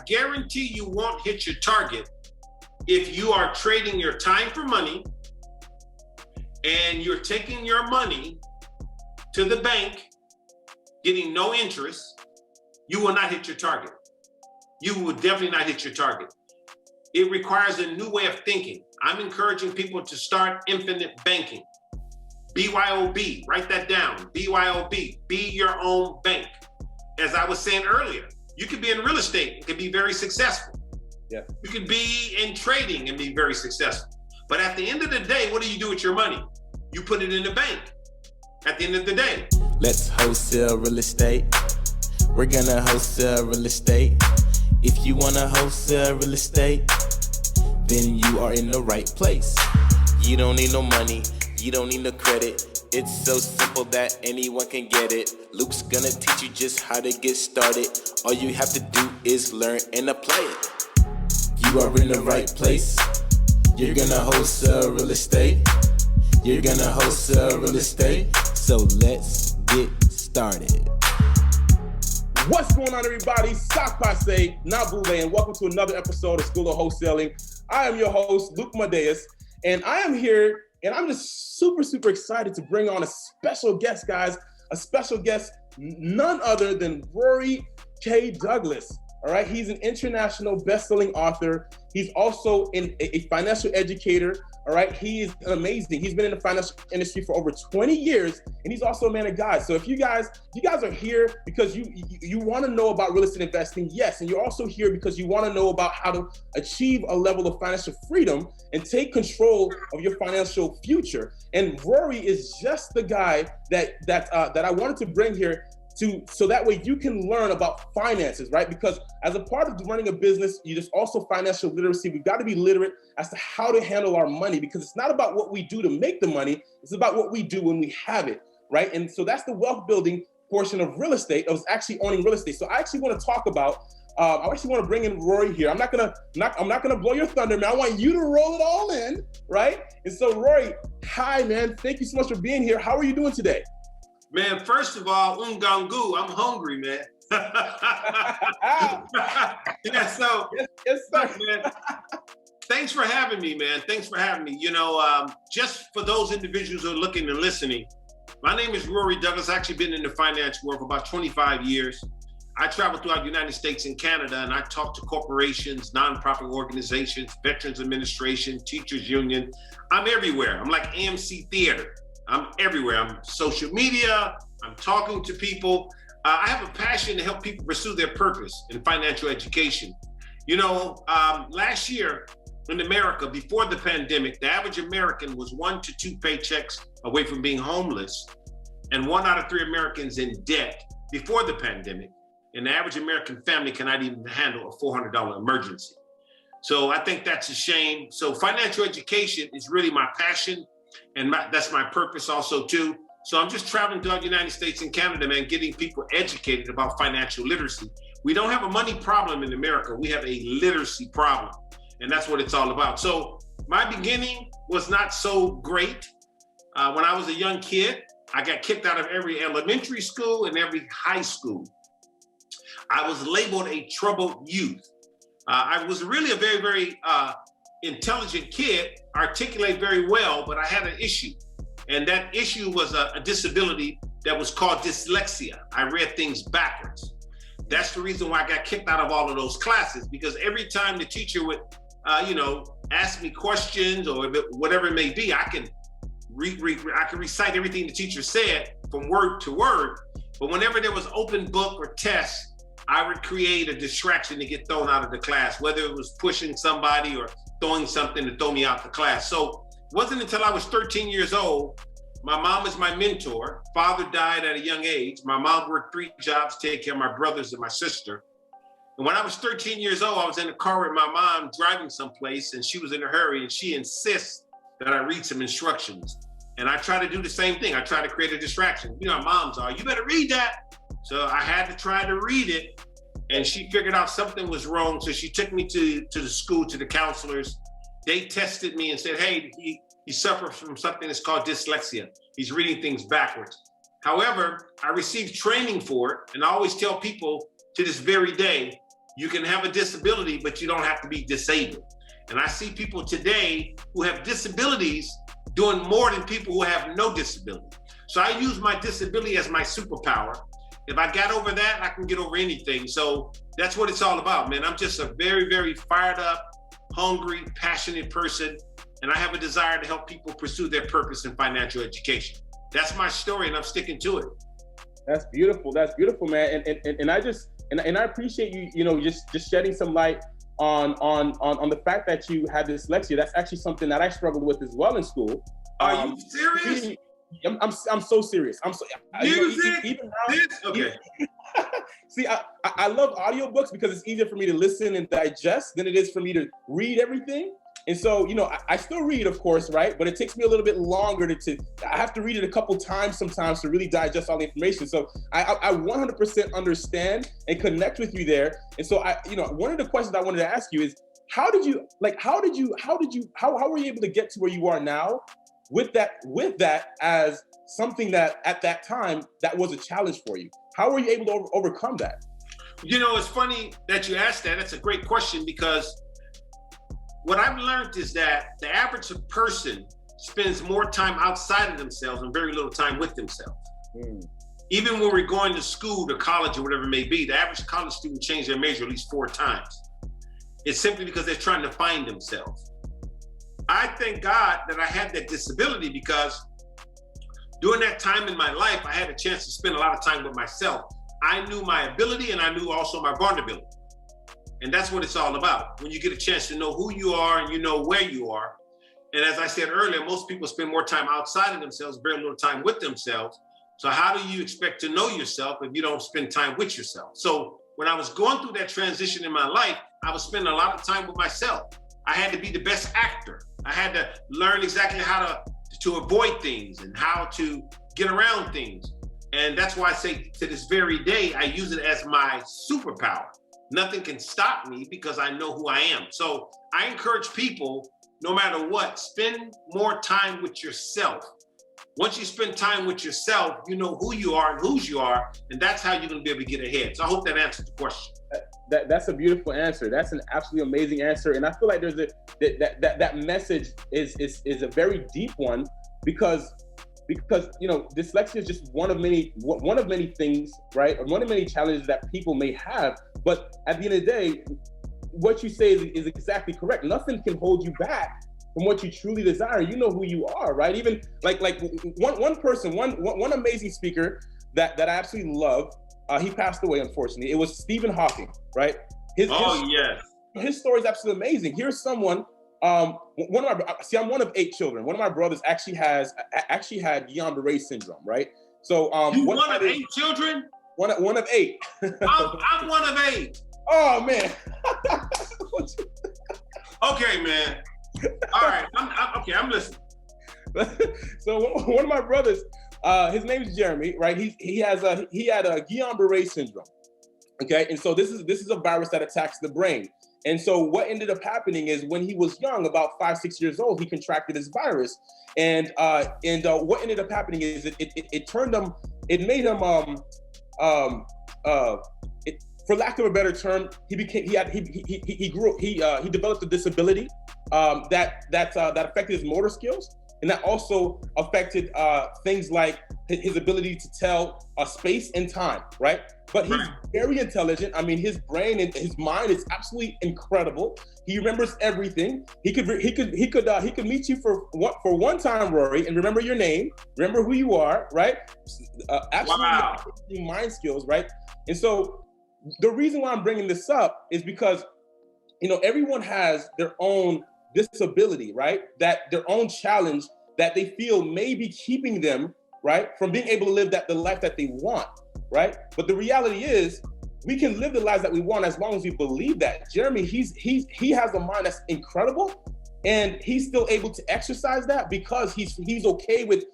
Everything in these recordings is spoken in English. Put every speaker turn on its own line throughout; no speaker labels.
guarantee you won't hit your target if you are trading your time for money and you're taking your money to the bank, getting no interest. You will not hit your target. You will definitely not hit your target. It requires a new way of thinking. I'm encouraging people to start infinite banking. BYOB, write that down. BYOB, be your own bank. As I was saying earlier, you could be in real estate and could be very successful.
Yeah.
You could be in trading and be very successful. But at the end of the day, what do you do with your money? You put it in the bank at the end of the day.
Let's wholesale real estate. We're gonna wholesale real estate. If you wanna wholesale real estate, then you are in the right place. You don't need no money, you don't need no credit. It's so simple that anyone can get it. Luke's gonna teach you just how to get started. All you have to do is learn and apply it. You are in the right place. You're gonna wholesale real estate. You're gonna wholesale real estate. So let's get started.
What's going on, everybody? Sak Passe, Nabule, and welcome to another episode of School of Wholesaling. I am your host, Luke Madeus, and I am here, and I'm just super excited to bring on a special guest, guys. A special guest, none other than Rory K Douglas. All right, he's an international best-selling author. He's also a financial educator. All right, he is amazing. He's been in the financial industry for over 20 years, and he's also a man of God. So if you guys are here because you want to know about real estate investing, yes, and you're also here because you want to know about how to achieve a level of financial freedom and take control of your financial future. And Rory is just the guy that I wanted to bring here so that way you can learn about finances, right? Because as a part of running a business, there's also financial literacy. We've got to be literate as to how to handle our money, because it's not about what we do to make the money. It's about what we do when we have it, right? And so that's the wealth building portion of real estate, of actually owning real estate. So I actually want to talk about, I actually want to bring in Rory here. I'm not gonna blow your thunder, man. I want you to roll it all in, right? And so Rory, hi, man. Thank you so much for being here. How are you doing today?
Man, first of all, ungangu, I'm hungry, man. Yeah, so,
yes, sir.
Man, thanks for having me, man. Thanks for having me. You know, just for those individuals who are looking and listening, my name is Rory Douglas. I've actually been in the finance world for about 25 years. I travel throughout the United States and Canada, and I talk to corporations, nonprofit organizations, Veterans Administration, Teachers Union. I'm everywhere. I'm like AMC Theater. I'm everywhere. I'm social media. I'm talking to people. I have a passion to help people pursue their purpose in financial education. You know, last year in America, before the pandemic, the average American was 1 to 2 paychecks away from being homeless, and 1 out of 3 Americans in debt before the pandemic. And the average American family cannot even handle a $400 emergency. So I think that's a shame. So financial education is really my passion. And that's my purpose also too. So I'm just traveling throughout the United States and Canada, man, getting people educated about financial literacy. We don't have a money problem in America. We have a literacy problem. And that's what it's all about. So my beginning was not so great. When I was a young kid, I got kicked out of every elementary school and every high school. I was labeled a troubled youth. I was really a very intelligent kid, articulate very well, but I had an issue. And that issue was a disability that was called dyslexia. I read things backwards. That's the reason why I got kicked out of all of those classes, because every time the teacher would, ask me questions or whatever it may be, I can recite everything the teacher said from word to word. But whenever there was open book or test, I would create a distraction to get thrown out of the class, whether it was pushing somebody or throwing something to throw me out the class. So it wasn't until I was 13 years old. My mom is my mentor. Father died at a young age. My mom worked 3 jobs to take care of my brothers and my sister. And when I was 13 years old, I was in the car with my mom driving someplace, and she was in a hurry, and she insists that I read some instructions. And I try to do the same thing. I try to create a distraction. You know how moms are. You better read that. So I had to try to read it. And she figured out something was wrong. So she took me to the school, to the counselors. They tested me and said, hey, he suffers from something that's called dyslexia. He's reading things backwards. However, I received training for it. And I always tell people to this very day, You can have a disability, but you don't have to be disabled. And I see people today who have disabilities doing more than people who have no disability. So I use my disability as my superpower. If I got over that, I can get over anything. So that's what it's all about, man. I'm just a very, very fired up, hungry, passionate person. And I have a desire to help people pursue their purpose in financial education. That's my story, and I'm sticking to it.
That's beautiful. That's beautiful, man. And I appreciate you, just shedding some light on the fact that you had dyslexia. That's actually something that I struggled with as well in school.
Are you serious?
I'm so serious. I'm so
music.
Even now,
Okay.
See, I love audiobooks because it's easier for me to listen and digest than it is for me to read everything. And so, I still read, of course, right? But it takes me a little bit longer I have to read it a couple times sometimes to really digest all the information. So I 100% understand and connect with you there. And so one of the questions I wanted to ask you is, how were you able to get to where you are now with that as something that at that time that was a challenge for you? How were you able to overcome that?
It's funny that you asked that. That's a great question, because what I've learned is that the average person spends more time outside of themselves and very little time with themselves. Even when we're going to school, to college, or whatever it may be, the average college student changes their major at least 4 times. It's simply because they're trying to find themselves. I thank God that I had that disability, because during that time in my life, I had a chance to spend a lot of time with myself. I knew my ability, and I knew also my vulnerability. And that's what it's all about. When you get a chance to know who you are and you know where you are. And as I said earlier, most people spend more time outside of themselves, very little time with themselves. So how do you expect to know yourself if you don't spend time with yourself? So when I was going through that transition in my life, I was spending a lot of time with myself. I had to be the best actor. I had to learn exactly how to avoid things and how to get around things. And that's why I say to this very day, I use it as my superpower. Nothing can stop me because I know who I am. So I encourage people, no matter what, spend more time with yourself. Once you spend time with yourself, you know who you are and whose you are, and that's how you're going to be able to get ahead. So I hope that answers the question.
That's a beautiful answer. That's an absolutely amazing answer. And I feel like there's that message is a very deep one, because dyslexia is just one of many things, right? Or one of many challenges that people may have. But at the end of the day, what you say is exactly correct. Nothing can hold you back from what you truly desire. You know who you are, right? Even like one amazing speaker that I absolutely love. He passed away, unfortunately. It was Stephen Hawking, right? His story is absolutely amazing. Here's someone. I'm one of 8 children. One of my brothers actually had Guillain-Barré syndrome, right? So
you one of 8 children?
One of 8.
I'm one of 8.
Oh man.
Okay, man. All right. I'm listening.
So one of my brothers, his name is Jeremy, right? He had a Guillain-Barré syndrome. Okay, and so this is a virus that attacks the brain. And so what ended up happening is, when he was young, about 5-6 years old, he contracted this virus. And what ended up happening is it made him for lack of a better term, he developed a disability that affected his motor skills. And that also affected things like his ability to tell space and time, right? But he's very intelligent. I mean, his brain and his mind is absolutely incredible. He remembers everything. He could meet you for one time, Rory, and remember your name, remember who you are, right? Absolutely mind skills, right? And so the reason why I'm bringing this up is because, everyone has their own disability, right? That their own challenge that they feel may be keeping them, right, from being able to live the life that they want, right? But the reality is, we can live the lives that we want as long as we believe that. Jeremy, he has a mind that's incredible, and he's still able to exercise that because he's okay with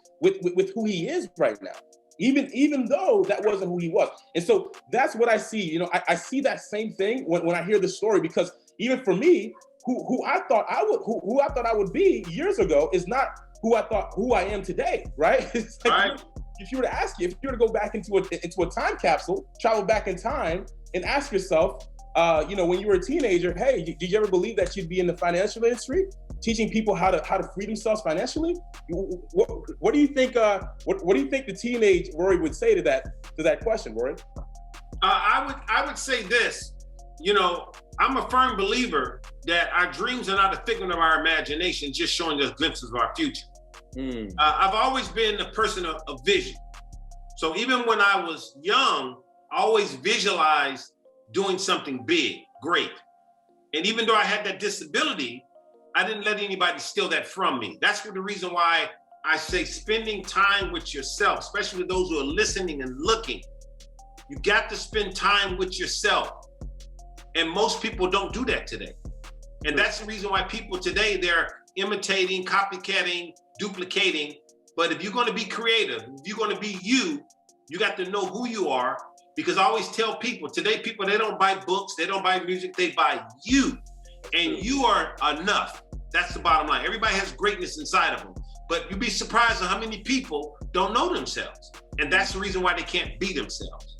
who he is right now, even though that wasn't who he was. And so that's what I see. I see that same thing when I hear the story, because even for me, who I thought I would be years ago is not who I am today, right? It's like,
right.
If you were to go back into a time capsule, travel back in time, and ask yourself, when you were a teenager, hey, did you ever believe that you'd be in the financial industry, teaching people how to free themselves financially? What do you think? What do you think the teenage Rory would say to that question, Rory?
I would say this. I'm a firm believer that our dreams are not a figment of our imagination, just showing us glimpses of our future. I've always been a person of vision. So even when I was young, I always visualized doing something big, great. And even though I had that disability, I didn't let anybody steal that from me. That's the reason why I say spending time with yourself, especially with those who are listening and looking. You got to spend time with yourself. And most people don't do that today. And that's the reason why people today, they're imitating, copycatting, duplicating. But if you're going to be creative, if you're going to be you got to know who you are. Because I always tell people, today people, they don't buy books, they don't buy music, they buy you. And you are enough. That's the bottom line. Everybody has greatness inside of them. But you'd be surprised at how many people don't know themselves. And that's the reason why they can't be themselves.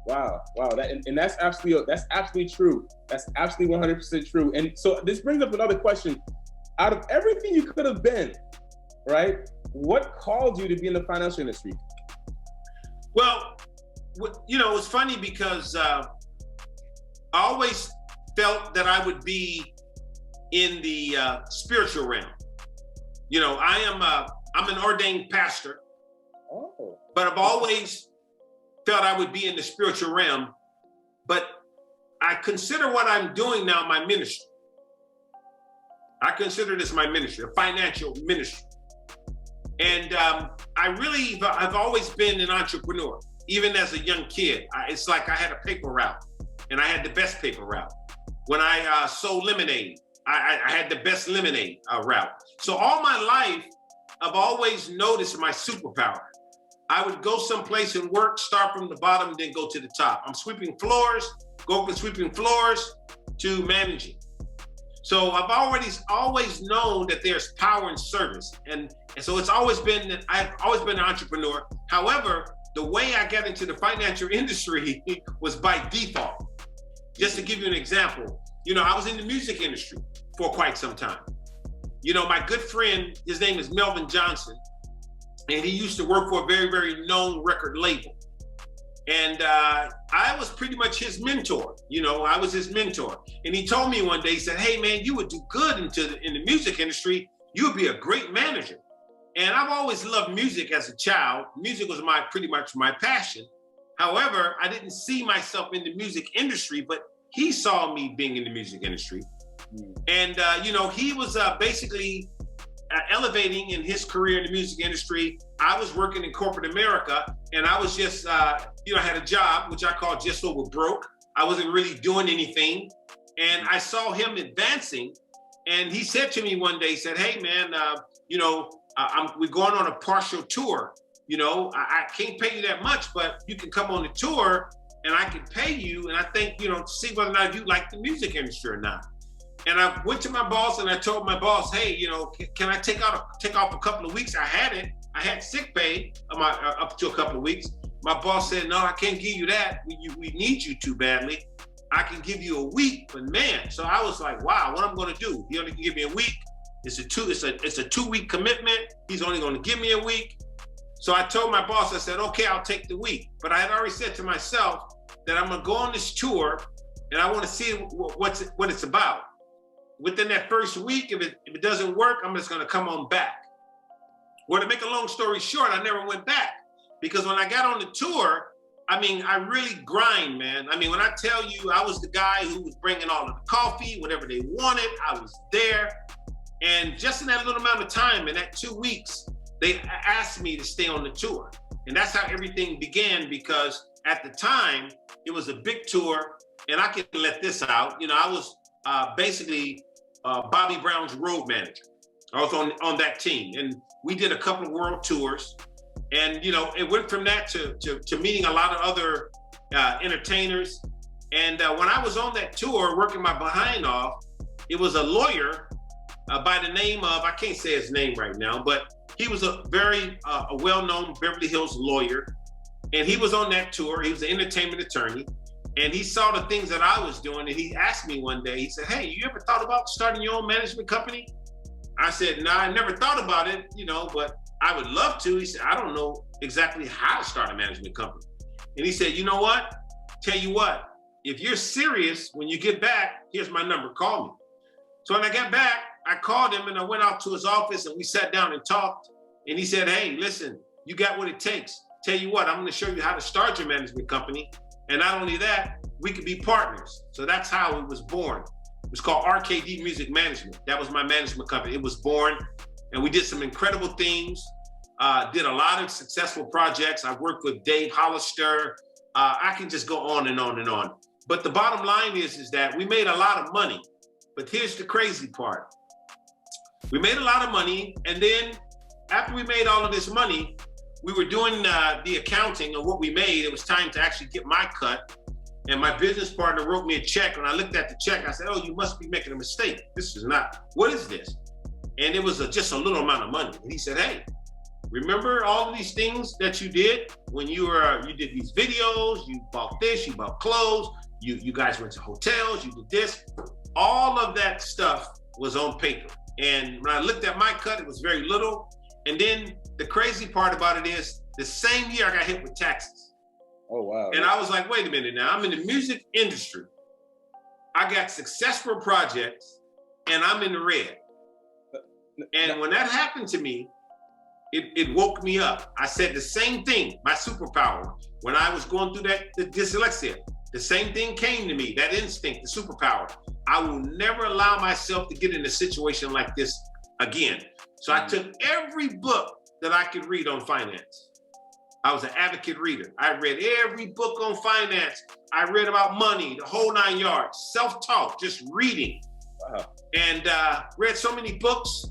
Wow. And that's absolutely true. That's absolutely 100% true. And so this brings up another question. Out of everything you could have been, right? What called you to be in the financial industry?
Well, it's funny because I always felt that I would be in the spiritual realm. I'm an ordained pastor, but I've always felt I would be in the spiritual realm. But I consider what I'm doing now my ministry. I consider this my ministry, a financial ministry. And I've always been an entrepreneur. Even as a young kid, it's like I had a paper route, and I had the best paper route. When I sold lemonade, I had the best lemonade route. So all my life, I've always noticed my superpower. I would go someplace and work, start from the bottom, then go to the top. I'm sweeping floors, go from sweeping floors to managing. So I've always known that there's power in service. And so it's always been that I've always been an entrepreneur. However, the way I got into the financial industry was by default. Just to give you an example, I was in the music industry for quite some time. My good friend, his name is Melvin Johnson, and he used to work for a very, very known record label. And I was pretty much his mentor. I was his mentor. And he told me one day, he said, hey man, you would do good in the music industry. You would be a great manager. And I've always loved music as a child. Music was pretty much my passion. However, I didn't see myself in the music industry, but he saw me being in the music industry. And, he was basically elevating in his career in the music industry. I was working in corporate America, and I was just, I had a job, which I call just over broke. I wasn't really doing anything. And I saw him advancing, and he said to me one day, he said, hey man, we're going on a partial tour. I can't pay you that much, but you can come on the tour and I can pay you. And I think, to see whether or not you like the music industry or not. And I went to my boss and I told my boss, hey, can I take off a couple of weeks? I had sick pay up to a couple of weeks. My boss said, no, I can't give you that. We need you too badly. I can give you a week, but man. So I was like, wow, what I'm going to do? He only can give me a week. It's a 2-week commitment. He's only going to give me a week. So I told my boss, I said, okay, I'll take the week. But I had already said to myself that I'm going to go on this tour and I want to see what it's about. Within that first week, if it doesn't work, I'm just going to come on back. Well, to make a long story short, I never went back because when I got on the tour, I really grind, man. When I tell you I was the guy who was bringing all of the coffee, whatever they wanted, I was there. And just in that little amount of time, in that 2 weeks, they asked me to stay on the tour. And that's how everything began because at the time, it was a big tour and I can let this out. I was basically Bobby Brown's road manager. I was on that team and we did a couple of world tours. And, it went from that to meeting a lot of other entertainers. And when I was on that tour, working my behind off, it was a lawyer by the name of, I can't say his name right now, but he was a very well-known Beverly Hills lawyer. And he was on that tour. He was an entertainment attorney. And he saw the things that I was doing, and he asked me one day, he said, hey, you ever thought about starting your own management company? I said, no, I never thought about it, but I would love to. He said, I don't know exactly how to start a management company. And he said, you know what? Tell you what, if you're serious, when you get back, here's my number, call me. So when I got back, I called him and I went out to his office and we sat down and talked. And he said, hey, listen, you got what it takes. Tell you what, I'm going to show you how to start your management company. And not only that, we could be partners. So that's how it was born. It was called RKD Music Management. That was my management company. It was born, and we did some incredible things, did a lot of successful projects. I worked with Dave Hollister. I can just go on and on and on. But the bottom line is that we made a lot of money. But here's the crazy part. We made a lot of money, and then after we made all of this money, we were doing the accounting of what we made. It was time to actually get my cut. And my business partner wrote me a check. When I looked at the check, I said, oh, you must be making a mistake. This is not, what is this? And it was just a little amount of money. And he said, hey, remember all of these things that you did when you did these videos, you bought this, you bought clothes, you guys went to hotels, you did this. All of that stuff was on paper. And when I looked at my cut, it was very little. And then the crazy part about it is the same year I got hit with taxes.
Oh, wow.
And I was like, wait a minute now, I'm in the music industry. I got successful projects and I'm in the red. And when that happened to me, it woke me up. I said the same thing, my superpower. When I was going through the dyslexia, the same thing came to me, that instinct, the superpower. I will never allow myself to get in a situation like this again. So I took every book that I could read on finance. I was an advocate reader. I read every book on finance. I read about money, the whole 9 yards, self-taught, just reading.
Wow.
And read so many books.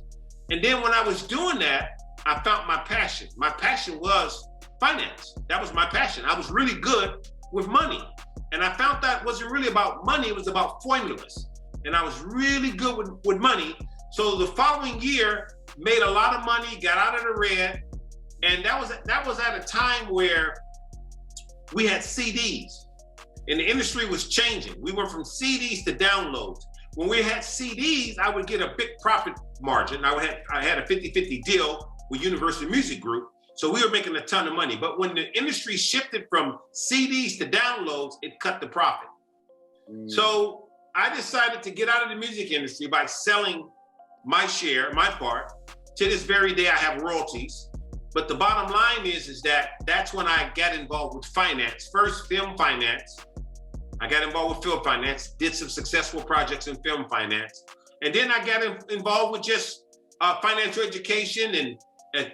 And then when I was doing that, I found my passion. My passion was finance. That was my passion. I was really good with money. And I found that wasn't really about money, it was about formulas. And I was really good with money. So the following year, made a lot of money, got out of the red. And that was at a time where we had CDs and the industry was changing. We went from CDs to downloads. When we had CDs, I would get a big profit margin. I had a 50-50 deal with Universal Music Group. So we were making a ton of money. But when the industry shifted from CDs to downloads, it cut the profit. So I decided to get out of the music industry by selling my share, my part. To this very day, I have royalties. But the bottom line is that that's when I got involved with finance. First, film finance. I got involved with film finance, did some successful projects in film finance. And then I got involved with just financial education and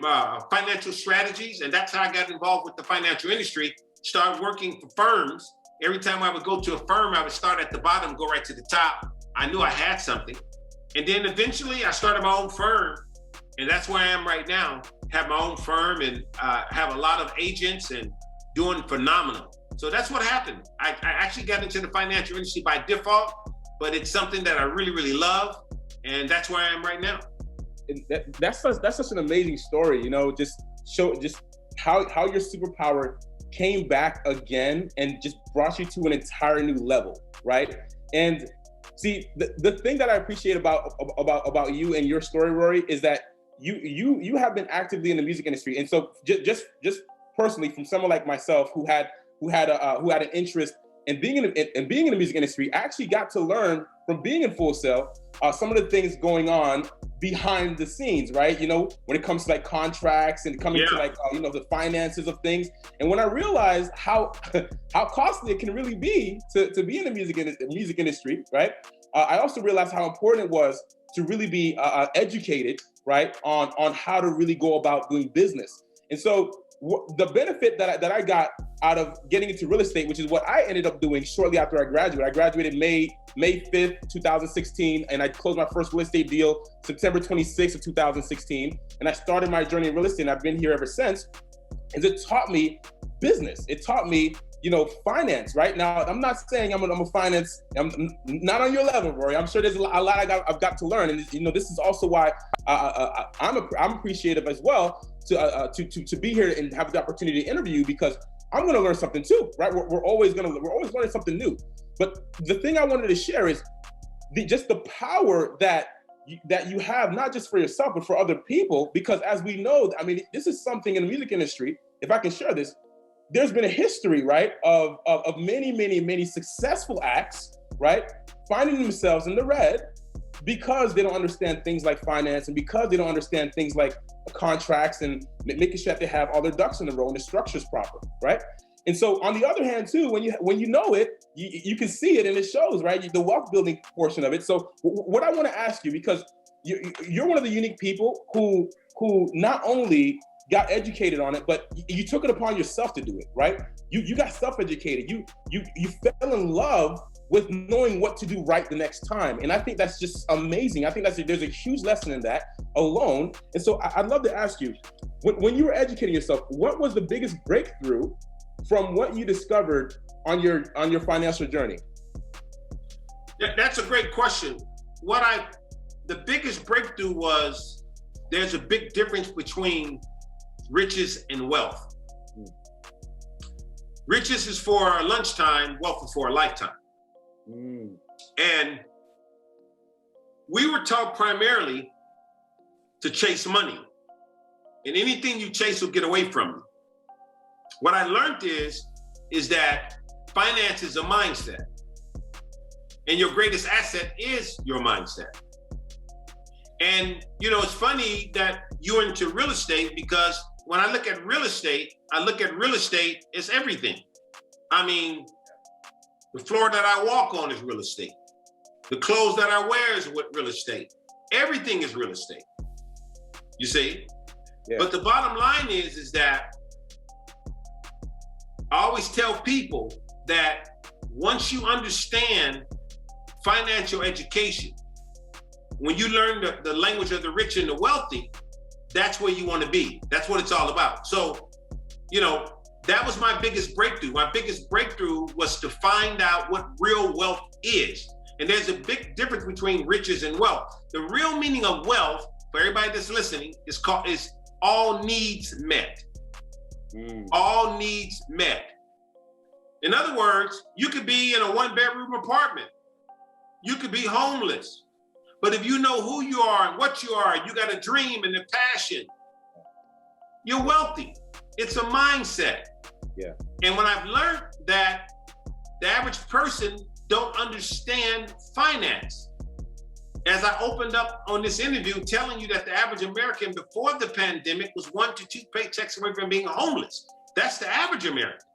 financial strategies. And that's how I got involved with the financial industry. Started working for firms. Every time I would go to a firm, I would start at the bottom, go right to the top. I knew I had something. And then eventually I started my own firm. And that's where I am right now. Have my own firm and have a lot of agents and doing phenomenal. So that's what happened. I actually got into the financial industry by default, but it's something that I really, really love. And that's where I am right now.
That's such an amazing story, just how your superpower came back again and just brought you to an entire new level, right? And see, the thing that I appreciate about you and your story, Rory, is that you have been actively in the music industry, and so just personally, from someone like myself who had an interest in being in the music industry, I actually got to learn from being in Full Sail some of the things going on behind the scenes, right? When it comes to like contracts and coming to like the finances of things, and when I realized how costly it can really be to be in the music industry, right? I also realized how important it was to really be educated, right, on how to really go about doing business. And so the benefit that I got out of getting into real estate, which is what I ended up doing shortly after I graduated. I graduated May 5th, 2016, and I closed my first real estate deal September 26th of 2016. And I started my journey in real estate, and I've been here ever since. And it taught me business. It taught me finance, right? Now, I'm not saying I'm a finance, I'm not on your level, Rory. I'm sure there's a lot I've got to learn. And this is also why I'm appreciative as well to be here and have the opportunity to interview you, because I'm going to learn something too, right? We're always learning something new. But the thing I wanted to share is just the power that you have, not just for yourself, but for other people. Because as we know, I mean, this is something in the music industry, if I can share this, there's been a history, right, of many, many, many successful acts, right, finding themselves in the red because they don't understand things like finance and because they don't understand things like contracts and making sure that they have all their ducks in a row and the structure's proper, right? And so on the other hand too, when you know it, you can see it and it shows, right? The wealth building portion of it. So what I want to ask you, because you're one of the unique people who not only got educated on it, but you took it upon yourself to do it, right? You got self-educated. You fell in love with knowing what to do right the next time. And I think that's just amazing. I think there's a huge lesson in that alone. And so I'd love to ask you, when you were educating yourself, what was the biggest breakthrough from what you discovered on your financial journey?
That's a great question. The biggest breakthrough was there's a big difference between riches and wealth. Riches is for a lunchtime, wealth is for a lifetime. And we were taught primarily to chase money, and anything you chase will get away from you. What I learned is that finance is a mindset, and your greatest asset is your mindset. And it's funny that you're into real estate, because when I look at real estate as everything. I mean, the floor that I walk on is real estate. The clothes that I wear is real estate. Everything is real estate. You see? Yeah. But the bottom line is that I always tell people that once you understand financial education, when you learn the language of the rich and the wealthy, that's where you want to be. That's what it's all about. So, that was my biggest breakthrough. My biggest breakthrough was to find out what real wealth is. And there's a big difference between riches and wealth. The real meaning of wealth, for everybody that's listening, is all needs met. All needs met. In other words, you could be in a 1-bedroom apartment. You could be homeless. But if you know who you are and what you are, you got a dream and a passion, you're wealthy. It's a mindset.
Yeah.
And when I've learned that the average person don't understand finance, as I opened up on this interview telling you that the average American before the pandemic was 1 to 2 paychecks away from being homeless. That's the average American.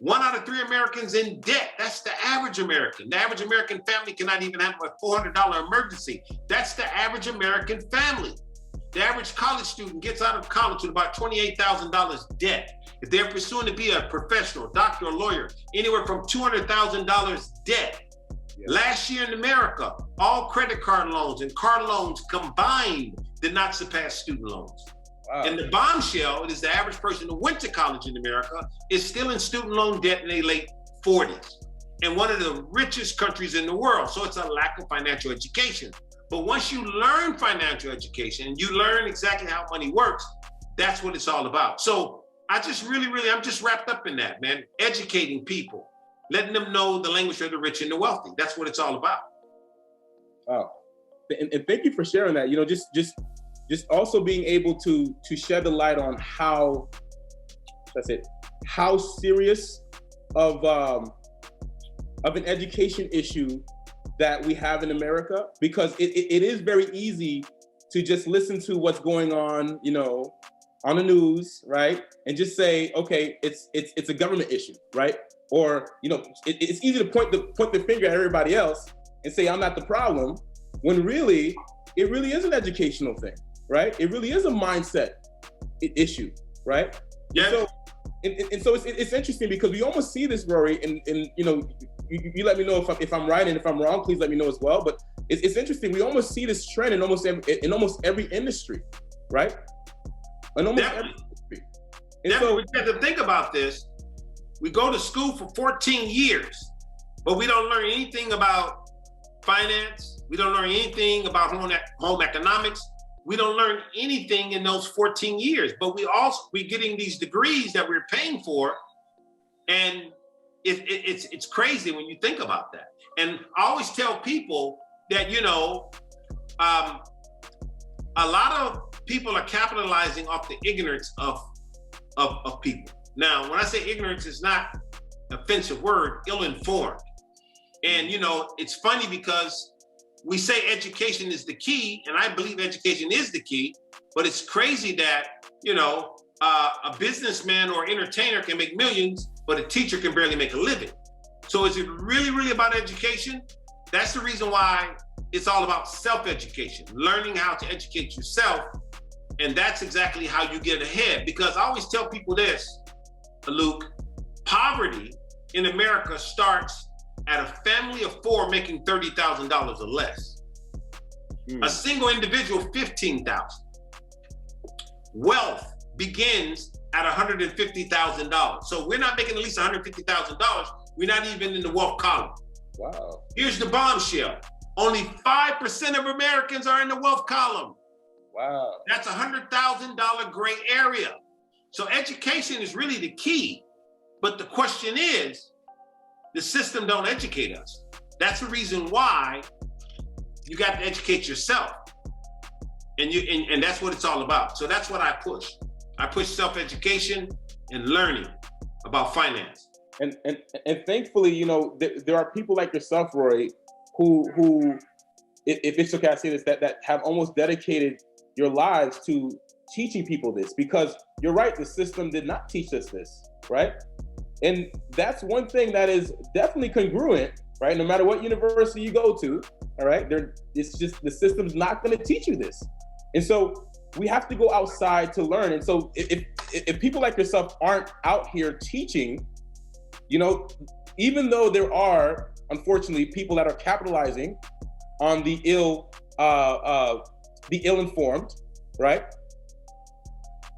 1 out of 3 Americans in debt. That's the average American. The average American family cannot even have a $400 emergency. That's the average American family. The average college student gets out of college with about $28,000 debt. If they're pursuing to be a professional, doctor, or lawyer, anywhere from $200,000 debt. Yeah. Last year in America, all credit card loans and car loans combined did not surpass student loans. Wow. And the bombshell is the average person who went to college in America is still in student loan debt in their late 40s. And one of the richest countries in the world. So it's a lack of financial education. But once you learn financial education, you learn exactly how money works, that's what it's all about. So I just I'm just wrapped up in that, man. Educating people, letting them know the language of the rich and the wealthy. That's what it's all about.
Oh, and thank you for sharing that. Just also being able to shed the light on how serious of an education issue that we have in America, because it is very easy to just listen to what's going on, on the news, right? And just say, okay, it's a government issue, right? Or, it's easy to point the finger at everybody else and say, I'm not the problem, when it really is an educational thing, right? It really is a mindset issue, right?
Yeah.
So, and so it's interesting because we almost see this, Rory, and you let me know if I'm right, and if I'm wrong, please let me know as well. But it's interesting. We almost see this trend in almost every industry, right? In almost every industry. And so
we have to think about this. We go to school for 14 years, but we don't learn anything about finance. We don't learn anything about home economics. We don't learn anything in those 14 years, but we're getting these degrees that we're paying for, And it's crazy when you think about that. And I always tell people that, you know, a lot of people are capitalizing off the ignorance of people. Now, when I say ignorance, it's not an offensive word, ill-informed. And, you know, it's funny because we say education is the key, and I believe education is the key, but it's crazy that, you know, a businessman or entertainer can make millions, but a teacher can barely make a living. So is it really, really about education? That's the reason why it's all about self-education, learning how to educate yourself. And that's exactly how you get ahead. Because I always tell people this, Luke, poverty in America starts at a family of 4 making $30,000 or less. A single individual, $15,000. Wealth begins at $150,000. So we're not making at least $150,000. We're not even in the wealth column.
Wow.
Here's the bombshell. Only 5% of Americans are in the wealth column.
Wow.
That's a $100,000 gray area. So education is really the key. But the question is, the system don't educate us. That's the reason why you got to educate yourself. And that's what it's all about. So that's what I push. I push self-education and learning about finance.
And thankfully, you know, there are people like yourself, Rory, who, if it's okay, I say this, that have almost dedicated your lives to teaching people this, because you're right, the system did not teach us this, right? And that's one thing that is definitely congruent, right? No matter what university you go to, all right, it's just the system's not going to teach you this. And so we have to go outside to learn. And so if people like yourself aren't out here teaching, you know, even though there are, unfortunately, people that are capitalizing on the ill-informed, right?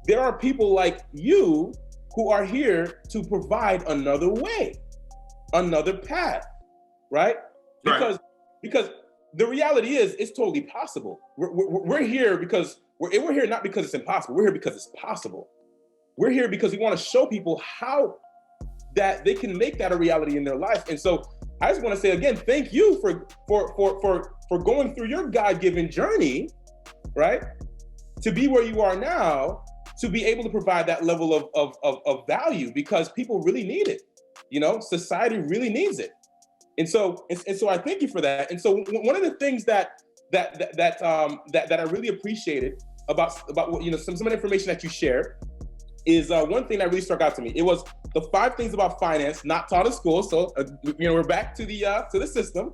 There are people like you who are here to provide another way, another path, right? Because the reality is, it's totally possible. We're here because we're here not because it's impossible. We're here because it's possible. We're here because we want to show people how that they can make that a reality in their life. And so I just want to say again, thank you for going through your God-given journey, right? To be where you are now, to be able to provide that level of value, because people really need it. You know, society really needs it. And so I thank you for that. And so one of the things that I really appreciated about what, you know, some of the information that you shared is one thing that really struck out to me. It was the 5 things about finance not taught in school. So you know, we're back to the system.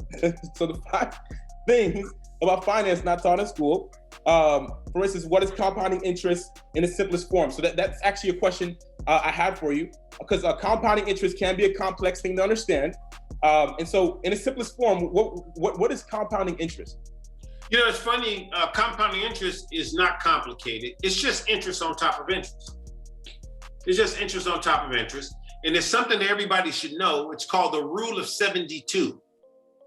So the 5 things about finance not taught in school. For instance, what is compounding interest in its simplest form? So that's actually a question I had for you, because compounding interest can be a complex thing to understand. And so in its simplest form, what is compounding interest?
You know, it's funny, compounding interest is not complicated. It's just interest on top of interest. It's just interest on top of interest. And it's something that everybody should know. It's called the rule of 72.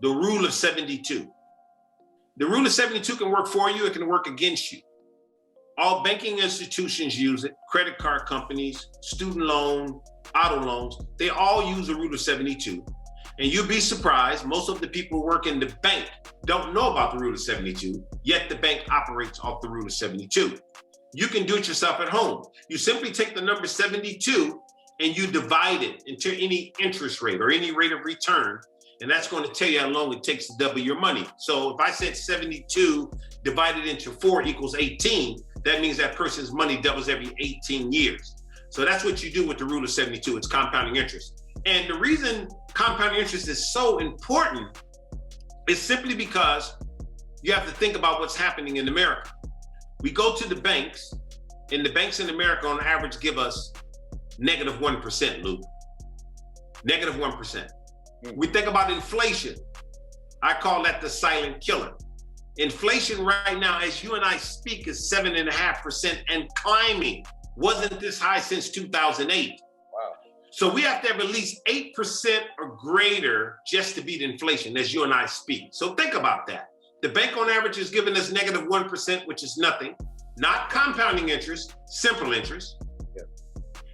The rule of 72. The rule of 72 can work for you, it can work against you. All banking institutions use it, credit card companies, student loan, auto loans, they all use the rule of 72. And you'd be surprised, most of the people who work in the bank don't know about the rule of 72, yet the bank operates off the rule of 72. You can do it yourself at home. You simply take the number 72 and you divide it into any interest rate or any rate of return. And that's going to tell you how long it takes to double your money. So if I said 72 divided into 4 equals 18, that means that person's money doubles every 18 years. So that's what you do with the rule of 72. It's compounding interest. And the reason compounding interest is so important is simply because you have to think about what's happening in America. We go to the banks, and the banks in America on average give us negative 1%, Luke. Negative 1%. We think about inflation. I call that the silent killer. Inflation right now, as you and I speak, is 7.5% and climbing. Wasn't this high since 2008.
Wow.
So we have to have at least 8% or greater just to beat inflation as you and I speak. So think about that. The bank on average is giving us negative 1%, which is nothing, not compounding interest, simple interest.
Yeah.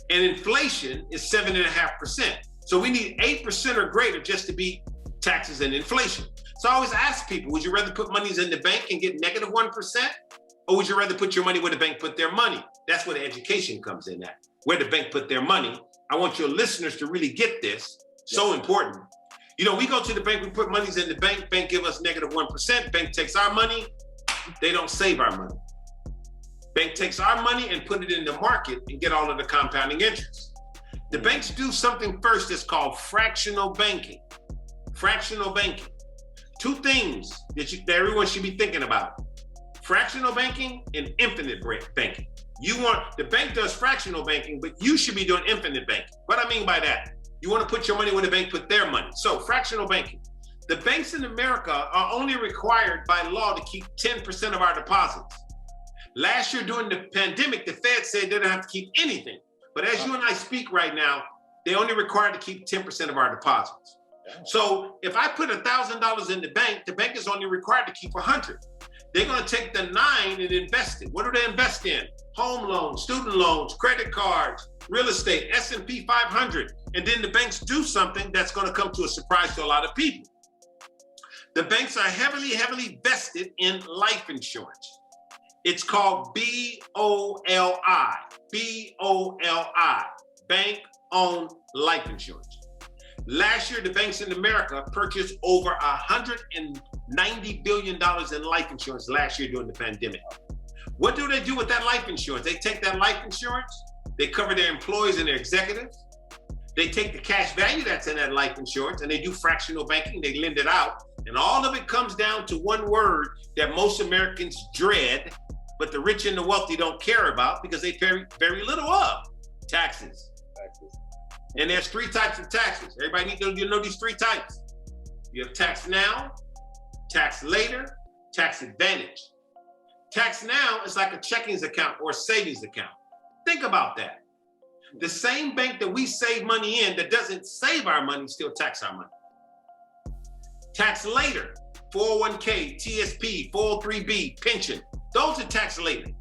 and inflation is 7.5%. So we need 8% or greater just to beat taxes and inflation. So I always ask people, would you rather put monies in the bank and get negative 1%? Or would you rather put your money where the bank put their money? That's where the education comes in at, where the bank put their money. I want your listeners to really get this, so important. You know, we go to the bank, we put monies in the bank, bank give us negative 1%, bank takes our money, they don't save our money. Bank takes our money and put it in the market and get all of the compounding interest. The banks do something first that's called fractional banking. Fractional banking. Two things that everyone should be thinking about. Fractional banking and infinite banking. The bank does fractional banking, but you should be doing infinite banking. What I mean by that, you want to put your money where the bank put their money. So fractional banking. The banks in America are only required by law to keep 10% of our deposits. Last year during the pandemic, the Fed said they don't have to keep anything. But as you and I speak right now, they only required to keep 10% of our deposits. So if I put $1,000 in the bank is only required to keep 100. They're going to take the 9 and invest it. What do they invest in? Home loans, student loans, credit cards, real estate, S&P 500. And then the banks do something that's going to come to a surprise to a lot of people. The banks are heavily, heavily vested in life insurance. It's called BOLI, BOLI, bank-owned life insurance. Last year, the banks in America purchased over $190 billion in life insurance last year during the pandemic. What do they do with that life insurance? They take that life insurance, they cover their employees and their executives. They take the cash value that's in that life insurance and they do fractional banking, they lend it out. And all of it comes down to one word that most Americans dread, but the rich and the wealthy don't care about because they pay very little of: taxes. And there's 3 types of taxes. Everybody needs to know these 3 types. You have tax now, tax later, tax advantage. Tax now is like a checking account or a savings account. Think about that. The same bank that we save money in that doesn't save our money still tax our money. Tax later, 401k, TSP, 403b, pension. Those are tax later.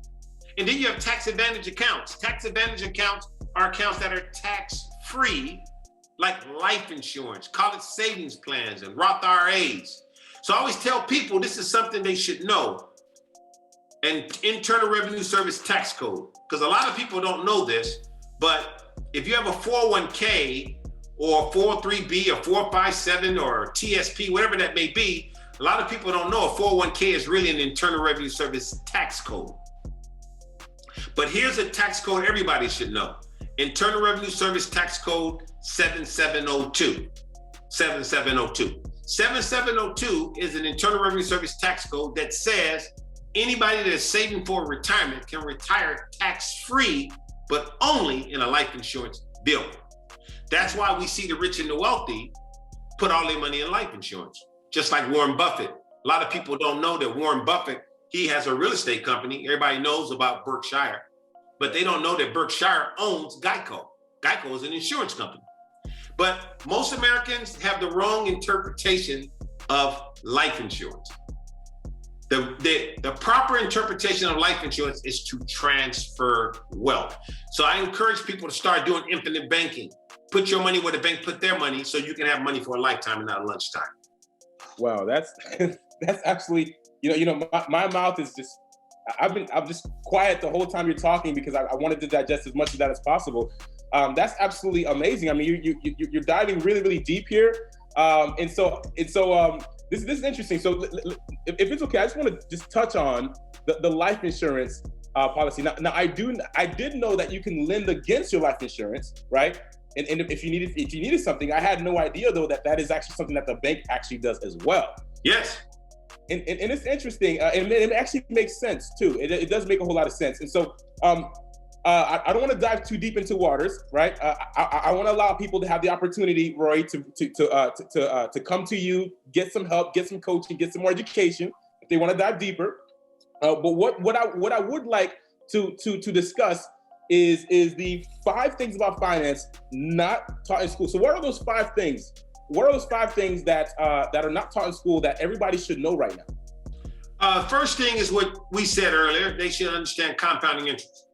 And then you have tax advantage accounts. Tax advantage accounts are accounts that are tax-free, like life insurance, college savings plans, and Roth IRAs. So I always tell people this is something they should know. And Internal Revenue Service tax code, because a lot of people don't know this, but if you have a 401k or 403b or 457 or TSP, whatever that may be, a lot of people don't know a 401k is really an Internal Revenue Service tax code. But here's a tax code everybody should know. Internal Revenue Service tax code 7702. 7702. 7702 is an Internal Revenue Service tax code that says anybody that is saving for retirement can retire tax-free, but only in a life insurance vehicle. That's why we see the rich and the wealthy put all their money in life insurance, just like Warren Buffett. A lot of people don't know that Warren Buffett, he has a real estate company. Everybody knows about Berkshire, but they don't know that Berkshire owns Geico. Geico is an insurance company. But most Americans have the wrong interpretation of life insurance. The proper interpretation of life insurance is to transfer wealth. So I encourage people to start doing infinite banking. Put your money where the bank put their money so you can have money for a lifetime and not a lunchtime.
Wow, that's actually, my mouth is just, I'm just quiet the whole time you're talking because I wanted to digest as much of that as possible. That's absolutely amazing. I mean, you're diving really, really deep here. And so this is interesting. So if it's okay, I just want to just touch on the life insurance policy. Now I did know that you can lend against your life insurance, right? And if you needed something, I had no idea though that is actually something that the bank actually does as well.
Yes.
And it's interesting, and it actually makes sense too. It does make a whole lot of sense. And so I don't want to dive too deep into waters, right? I want to allow people to have the opportunity, Rory, to come to you, get some help, get some coaching, get some more education if they want to dive deeper. But what I would like to discuss is the 5 things about finance not taught in school. So what are those 5 things? What are those 5 things that are not taught in school that everybody should know right now?
First thing is what we said earlier. They should understand compounding interest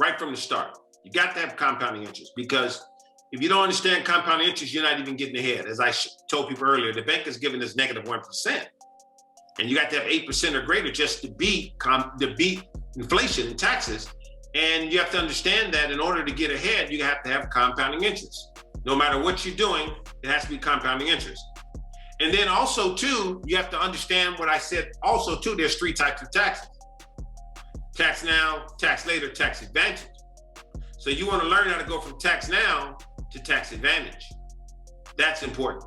right from the start. You got to have compounding interest, because if you don't understand compounding interest, you're not even getting ahead. As I told people earlier, the bank is giving us negative 1%. And you got to have 8% or greater just to beat inflation and taxes. And you have to understand that in order to get ahead, you have to have compounding interest. No matter what you're doing, it has to be compounding interest. And then also too, you have to understand what I said also too, there's 3 types of taxes. Tax now, tax later, tax advantage. So you want to learn how to go from tax now to tax advantage. That's important.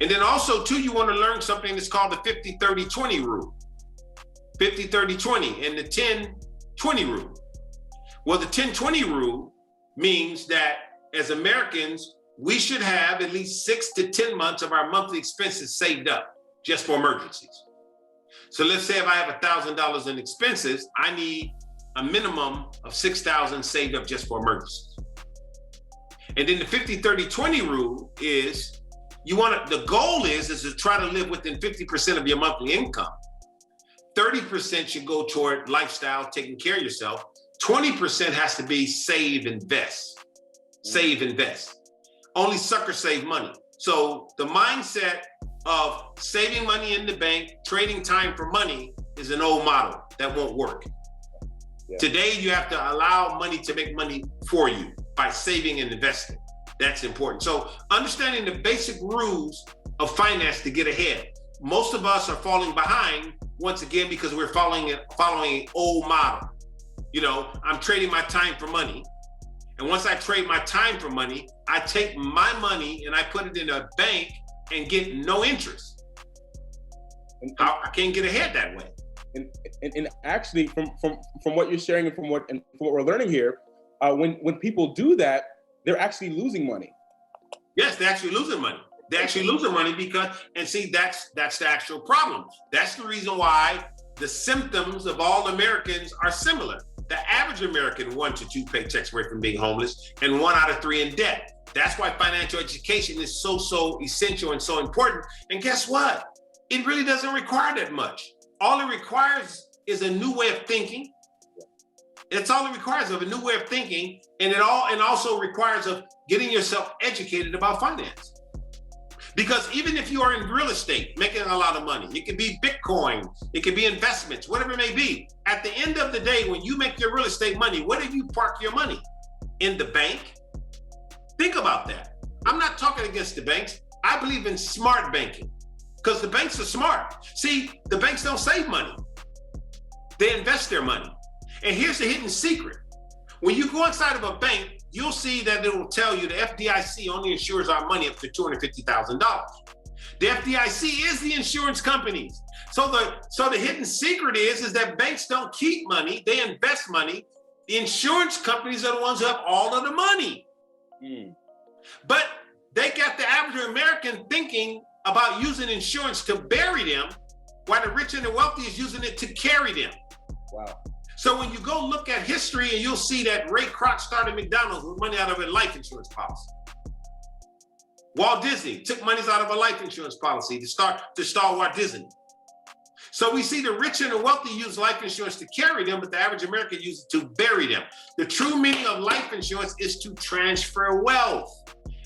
And then also too, you want to learn something that's called the 50-30-20 rule. 50-30-20 and the 10-20 rule. Well, the 10-20 rule means that as Americans, we should have at least 6 to 10 months of our monthly expenses saved up just for emergencies. So let's say if I have $1,000 in expenses, I need a minimum of $6,000 saved up just for emergencies. And then the 50-30-20 rule is the goal is to try to live within 50% of your monthly income. 30% should go toward lifestyle, taking care of yourself. 20% has to be save, invest. Save, invest. Only suckers save money. So the mindset of saving money in the bank, trading time for money is an old model that won't work. Yeah. Today, you have to allow money to make money for you by saving and investing. That's important. So understanding the basic rules of finance to get ahead. Most of us are falling behind once again because we're following an old model. You know, I'm trading my time for money. And once I trade my time for money, I take my money and I put it in a bank and get no interest. I can't get ahead that way.
And actually, from what you're sharing and from what we're learning here, when people do that, they're actually losing money.
Yes, they're actually losing money. They're actually losing money because, and see, that's the actual problem. That's the reason why the symptoms of all Americans are similar. The average American 1 to 2 paychecks away from being homeless and 1 out of 3 in debt. That's why financial education is so essential and so important. And guess what? It really doesn't require that much. All it requires is a new way of thinking. It's all it requires of a new way of thinking, and also requires of getting yourself educated about finance. Because even if you are in real estate, making a lot of money, it could be Bitcoin, it could be investments, whatever it may be. At the end of the day, when you make your real estate money, where do you park your money? In the bank? Think about that. I'm not talking against the banks. I believe in smart banking because the banks are smart. See, the banks don't save money. They invest their money. And here's the hidden secret. When you go inside of a bank, you'll see that it will tell you the FDIC only insures our money up to $250,000. The FDIC is the insurance companies. So the hidden secret is that banks don't keep money, they invest money. The insurance companies are the ones who have all of the money. But they got the average American thinking about using insurance to bury them, while the rich and the wealthy is using it to carry them. Wow. So when you go look at history, and you'll see that Ray Kroc started McDonald's with money out of a life insurance policy. Walt Disney took monies out of a life insurance policy to start Walt Disney. So we see the rich and the wealthy use life insurance to carry them, but the average American uses it to bury them. The true meaning of life insurance is to transfer wealth.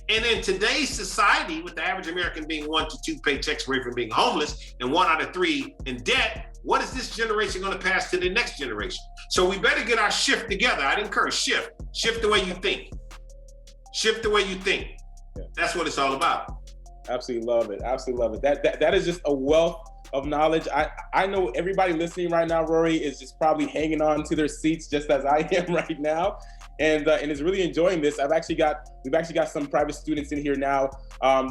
And in today's society, with the average American being 1 to 2 paychecks away from being homeless and 1 out of 3 in debt, what is this generation going to pass to the next generation? So we better get our shift together. I'd encourage shift. Shift the way you think. Shift the way you think. Yeah. That's what it's all about.
Absolutely love it. Absolutely love it. That is just a wealth of knowledge. I know everybody listening right now, Rory, is just probably hanging on to their seats just as I am right now. And is really enjoying this. We've actually got some private students in here now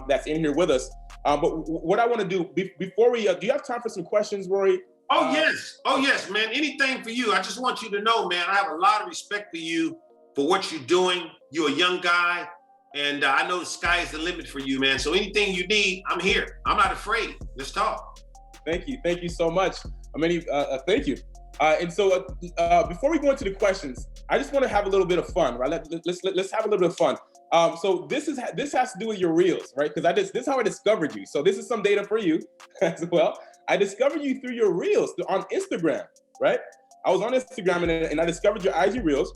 that's in here with us. But what I want to do before we do you have time for some questions, Rory?
Oh yes, man. Anything for you. I just want you to know, man, I have a lot of respect for you for what you're doing. You're a young guy, and I know the sky is the limit for you, man. So anything you need, I'm here. I'm not afraid. Let's talk.
Thank you so much. Thank you. And so before we go into the questions, I just want to have a little bit of fun, right? Let's have a little bit of fun. So this has to do with your reels, right? Because this is how I discovered you. So this is some data for you as well. I discovered you through your reels on Instagram, right? I was on Instagram and I discovered your IG reels.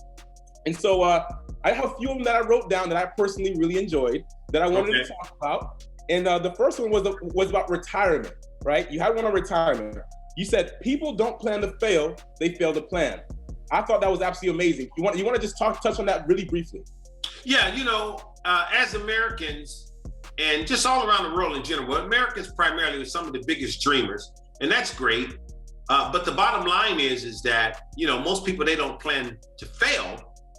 And so I have a few of them that I wrote down that I personally really enjoyed that I wanted to talk about. And the first one was about retirement, right? You had one on retirement. You said people don't plan to fail, they fail to plan. I thought that was absolutely amazing. You want to just touch on that really briefly?
Yeah, as Americans, and just all around the world in general, Americans primarily are some of the biggest dreamers, and that's great. But the bottom line is that, most people, they don't plan to fail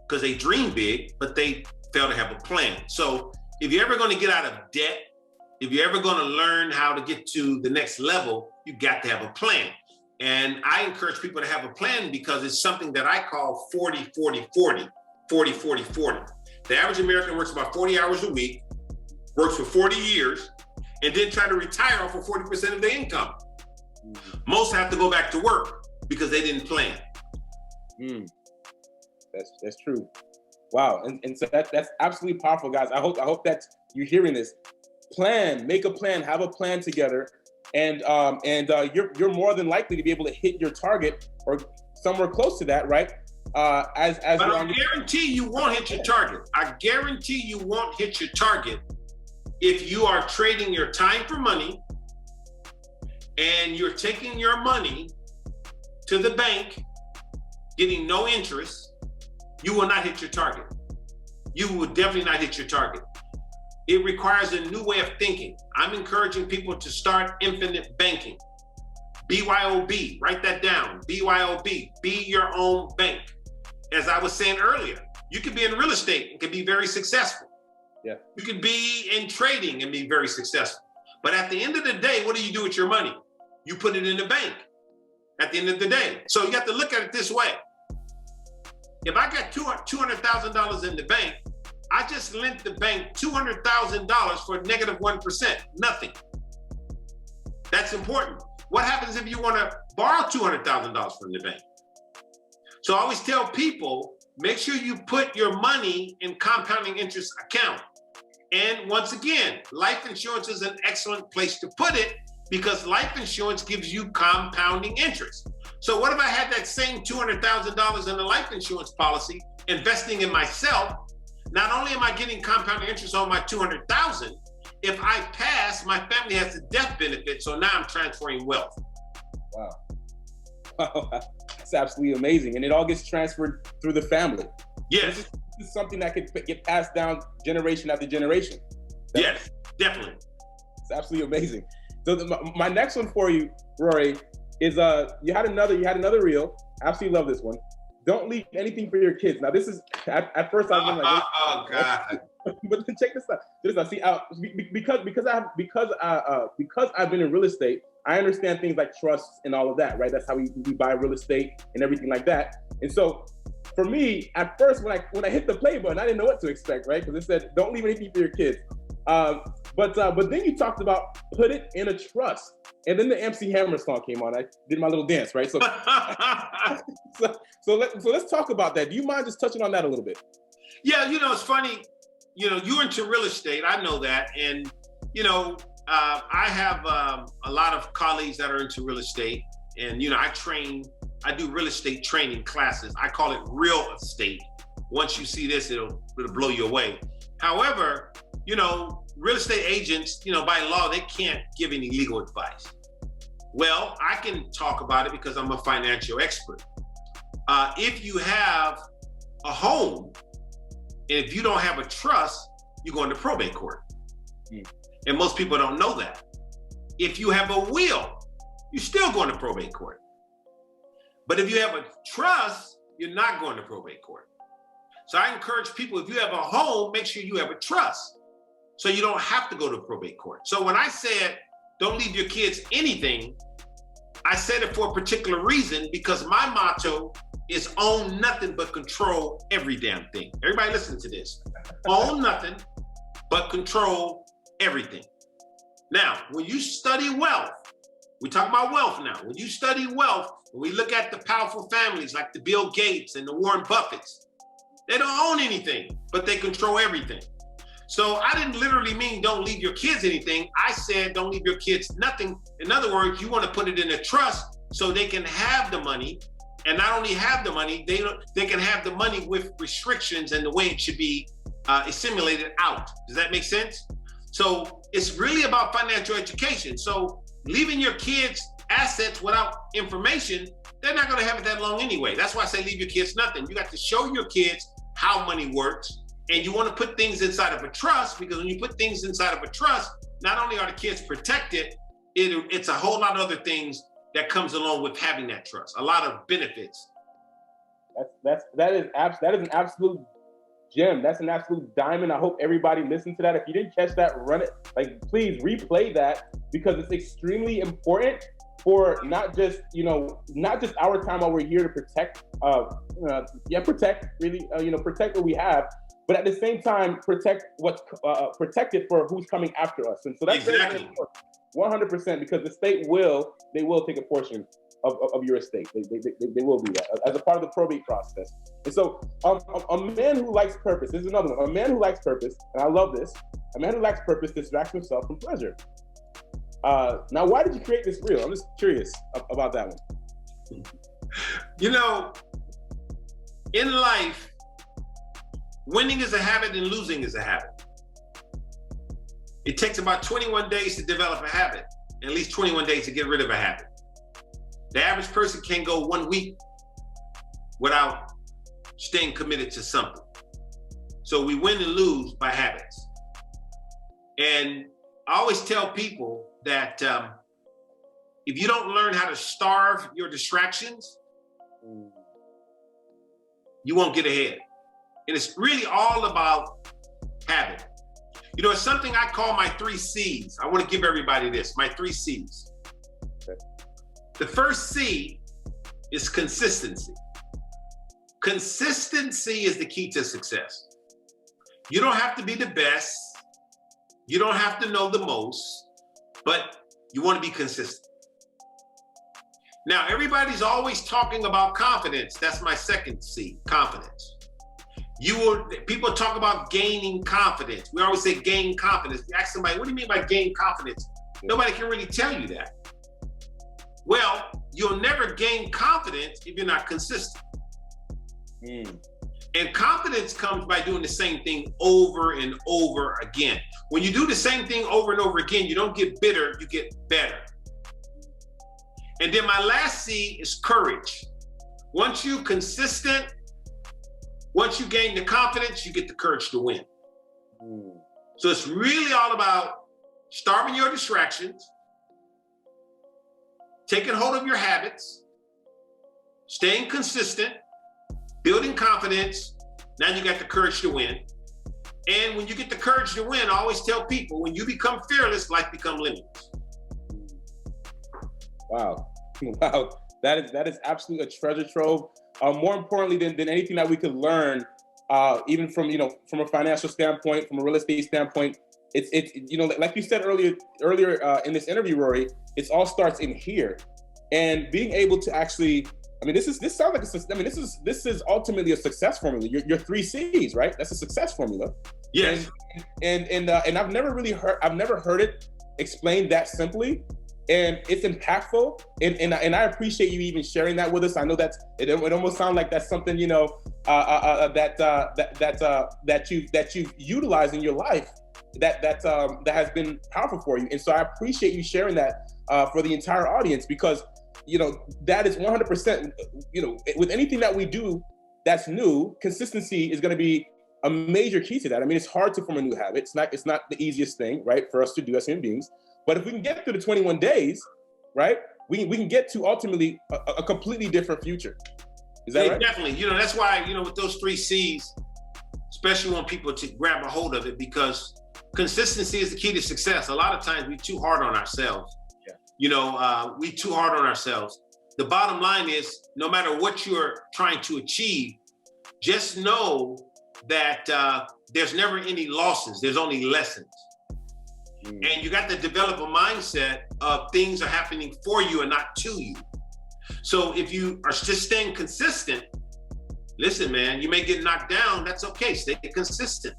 because they dream big, but they fail to have a plan. So if you're ever going to get out of debt, if you're ever going to learn how to get to the next level, you got to have a plan. And I encourage people to have a plan because it's something that I call 40-40-40, 40-40-40. The average American works about 40 hours a week, works for 40 years, and then try to retire off of 40% of their income. Most have to go back to work because they didn't plan.
That's true. Wow, and so that's absolutely powerful, guys. I hope that you're hearing this. Plan, make a plan, have a plan together, and you're more than likely to be able to hit your target or somewhere close to that, right? But
I guarantee you won't hit your target. I guarantee you won't hit your target if you are trading your time for money and you're taking your money to the bank, getting no interest. You will not hit your target. You will definitely not hit your target. It requires a new way of thinking. I'm encouraging people to start infinite banking. BYOB, write that down. BYOB, be your own bank. As I was saying earlier, you could be in real estate and could be very successful.
Yeah.
You could be in trading and be very successful. But at the end of the day, what do you do with your money? You put it in the bank at the end of the day. So you have to look at it this way. If I got $200,000 in the bank, I just lent the bank $200,000 for negative 1%, nothing. That's important. What happens if you want to borrow $200,000 from the bank? So I always tell people, make sure you put your money in compounding interest account. And once again, life insurance is an excellent place to put it because life insurance gives you compounding interest. So what if I had that same $200,000 in a life insurance policy, investing in myself? Not only am I getting compounding interest on my $200,000, if I pass, my family has the death benefit. So now I'm transferring wealth.
Wow. That's absolutely amazing. And it all gets transferred through the family.
Yes.
This is something that could get passed down generation after generation.
Yes, definitely.
It's absolutely amazing. So my next one for you, Rory, is you had another reel. Absolutely love this one. Don't leave anything for your kids. Now this is at first I was like,
oh God.
But check this out. See, because I've been in real estate, I understand things like trusts and all of that, right? That's how we buy real estate and everything like that. And so for me, at first when I hit the play button, I didn't know what to expect, right? Because it said, don't leave anything for your kids. But then you talked about put it in a trust. And then the MC Hammer song came on. I did my little dance, right? So so let's talk about that. Do you mind just touching on that a little bit?
Yeah, it's funny. You're into real estate. I know that. And, I have a lot of colleagues that are into real estate. And, I do real estate training classes. I call it real estate. Once you see this, it'll blow you away. However, real estate agents, by law, they can't give any legal advice. Well, I can talk about it because I'm a financial expert. If you have a home, and if you don't have a trust, you go into probate court. And most people don't know that. If you have a will, you still go into probate court. But if you have a trust, you're not going to probate court. So I encourage people, if you have a home, make sure you have a trust so you don't have to go to probate court. So when I said, don't leave your kids anything, I said it for a particular reason because my motto is own nothing but control every damn thing. Everybody listen to this. Own nothing but control everything. Now, when you study wealth, we talk about wealth now. When you study wealth, when we look at the powerful families like the Bill Gates and the Warren Buffetts, they don't own anything, but they control everything. So I didn't literally mean don't leave your kids anything. I said don't leave your kids nothing. In other words, you want to put it in a trust so they can have the money and not only have the money, they can have the money with restrictions and the way it should be assimilated out. Does that make sense? So it's really about financial education. So leaving your kids assets without information, they're not gonna have it that long anyway. That's why I say leave your kids nothing. You got to show your kids how money works, and you wanna put things inside of a trust, because when you put things inside of a trust, not only are the kids protected, it's a whole lot of other things that comes along with having that trust, a lot of benefits.
That is an absolute gem. That's an absolute diamond. I hope everybody listened to that. If you didn't catch that, run it. Like, please replay that, because it's extremely important for not just our time while we're here to protect, protect what we have, but at the same time, protect what's protected for who's coming after us. And so that's
exactly
100%, because the state will take a portion of your estate. They will do that as a part of the probate process. And so a man who likes purpose, this is another one. A man who likes purpose, and I love this, a man who lacks purpose distracts himself from pleasure. Now, why did you create this reel? I'm just curious about that one.
You know, in life, winning is a habit and losing is a habit. It takes about 21 days to develop a habit, and at least 21 days to get rid of a habit. The average person can't go 1 week without staying committed to something. So we win and lose by habits. And I always tell people that if you don't learn how to starve your distractions, you won't get ahead. And it's really all about habit. You know, it's something I call my 3 C's. I want to give everybody this, my 3 C's. Okay. The first C is consistency. Consistency is the key to success. You don't have to be the best. You don't have to know the most, but you want to be consistent. Now, everybody's always talking about confidence. That's my second C, confidence. People talk about gaining confidence. We always say gain confidence. You ask somebody, what do you mean by gain confidence? Nobody can really tell you that. Well, you'll never gain confidence if you're not consistent. And confidence comes by doing the same thing over and over again. When you do the same thing over and over again, you don't get bitter, you get better. And then my last C is courage. Once you're consistent, once you gain the confidence, you get the courage to win. So it's really all about starving your distractions, taking hold of your habits, staying consistent, building confidence. Now you got the courage to win. And when you get the courage to win, I always tell people, when you become fearless, life becomes limitless.
Wow. That is absolutely a treasure trove. More importantly than anything that we could learn, even from a financial standpoint, from a real estate standpoint, it's like you said earlier in this interview, Rory, it all starts in here, and being able to actually, this sounds like this is ultimately a success formula. Your 3 C's, right? That's a success formula.
Yes.
And I've never heard it explained that simply. And it's impactful, and I appreciate you even sharing that with us. I know that it almost sounds like that's something that you've utilized in your life that has been powerful for you. And so I appreciate you sharing that for the entire audience, because that is 100%. With anything that we do that's new, consistency is going to be a major key to that. It's hard to form a new habit. It's not the easiest thing, right, for us to do as human beings. But if we can get through the 21 days, right, we can get to ultimately a completely different future. Is that right?
Definitely. That's why, with those 3 C's, especially want people to grab a hold of it, because consistency is the key to success. A lot of times we're too hard on ourselves. Yeah. We too hard on ourselves. The bottom line is, no matter what you're trying to achieve, just know that there's never any losses. There's only lessons. And you got to develop a mindset of things are happening for you and not to you. So if you are just staying consistent, listen, man, you may get knocked down. That's okay. Stay consistent.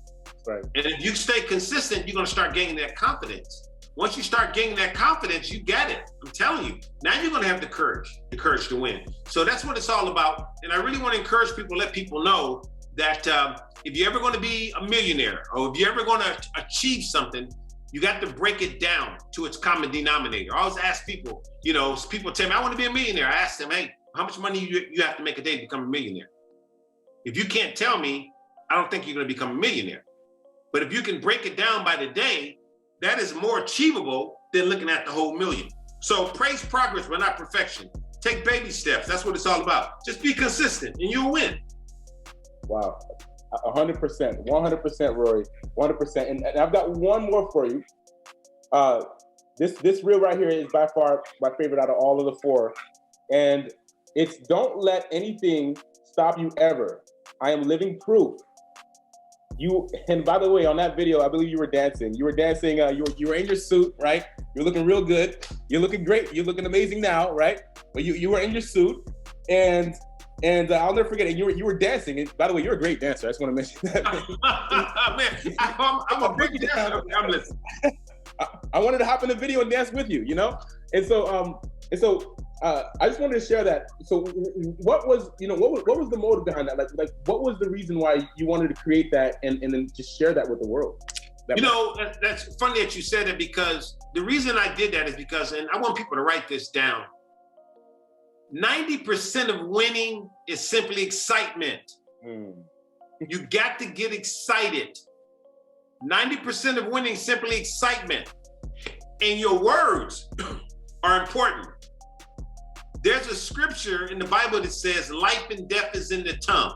Right.
And if you stay consistent, you're going to start gaining that confidence. Once you start gaining that confidence, you get it. I'm telling you. Now you're going to have the courage to win. So that's what it's all about. And I really want to encourage people, let people know that if you're ever going to be a millionaire, or if you're ever going to achieve something, you got to break it down to its common denominator. I always ask people, people tell me, I want to be a millionaire. I ask them, hey, how much money you have to make a day to become a millionaire? If you can't tell me, I don't think you're going to become a millionaire. But if you can break it down by the day, that is more achievable than looking at the whole million. So praise progress, but not perfection. Take baby steps. That's what it's all about. Just be consistent and you'll win.
Wow. 100%, Rory, 100%. And I've got one more for you. This reel right here is by far my favorite out of all of the four. And it's don't let anything stop you ever. I am living proof. And by the way, on that video, I believe you were dancing. You were dancing, you were in your suit, right? You're looking real good. You're looking great. You're looking amazing now, right? But you were in your suit, and I'll never forget it. You were dancing. And by the way, you're a great dancer. I just want to mention that.
Man, I'm a big dancer. I'm listening.
I wanted to hop in the video and dance with you, And so I just wanted to share that. So what was the motive behind that? Like what was the reason why you wanted to create that and then just share that with the world?
That's funny that you said it, because the reason I did that is because, and I want people to write this down, 90% of winning is simply excitement. You got to get excited. 90% of winning is simply excitement. And your words are important. There's a scripture in the Bible that says life and death is in the tongue.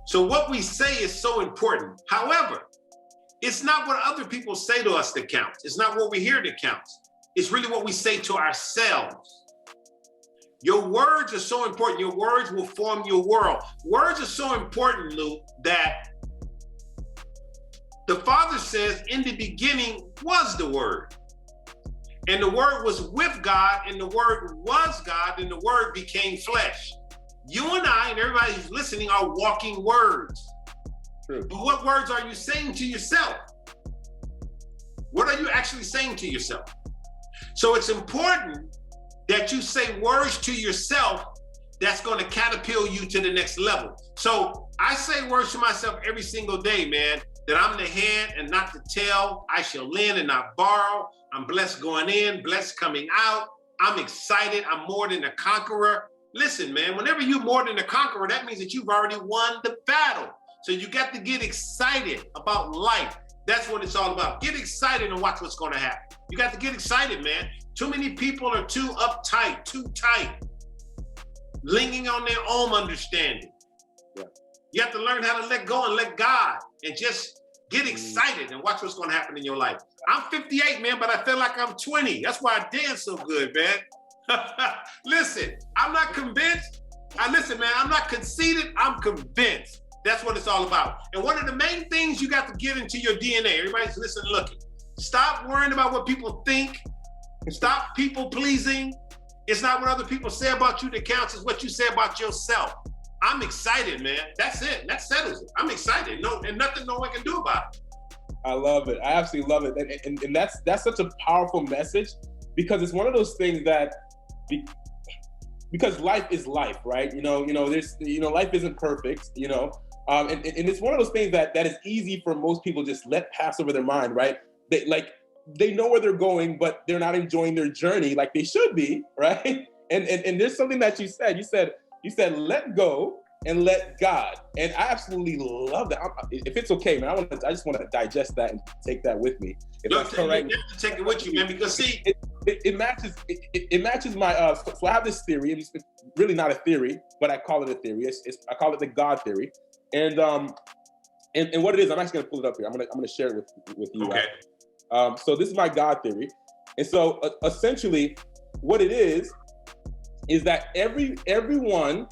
So what we say is so important. However, it's not what other people say to us that counts. It's not what we hear that counts. It's really what we say to ourselves. Your words are so important. Your words will form your world. Words are so important, Luke, that the Father says in the beginning was the Word. And the Word was with God, and the Word was God, and the Word became flesh. You and I and everybody who's listening are walking words.
True.
But what words are you saying to yourself? What are you actually saying to yourself? So it's important that you say words to yourself that's going to catapult you to the next level. So I say words to myself every single day, man, that I'm the head and not the tail. I shall lend and not borrow. I'm blessed going in, blessed coming out. I'm excited. I'm more than a conqueror. Listen, man, whenever you're more than a conqueror, that means that you've already won the battle. So you got to get excited about life. That's what it's all about. Get excited and watch what's going to happen. You got to get excited, man. Too many people are too uptight, too tight, leaning on their own understanding.
Yeah.
You have to learn how to let go and let God and just get excited and watch what's going to happen in your life. I'm 58, man, but I feel like I'm 20. That's why I dance so good, man. Listen, I'm not convinced. Listen, man, I'm not conceited. I'm convinced. That's what it's all about. And one of the main things you got to get into your DNA, everybody's listening, looking. Stop worrying about what people think. Stop people pleasing. It's not what other people say about you that counts. It's what you say about yourself. I'm excited, man. That's it. That settles it. I'm excited. And nothing no one can do about it.
I love it. I absolutely love it. And that's such a powerful message, because it's one of those things that, because life is life, right? There's, life isn't perfect, and it's one of those things that is easy for most people just let pass over their mind, right? They know where they're going, but they're not enjoying their journey like they should be, right? And there's something that you said, let go and let God. And I absolutely love that. If it's okay, man, I just want to digest that and take that with me. If that's correct.
You have to take it with you, man, because see,
it matches my, so I have this theory. It's really not a theory, but I call it a theory. I call it the God theory. And what it is, I'm actually going to pull it up here. I'm going to share it with you.
Okay.
So this is my God theory. And so essentially what it is that everyone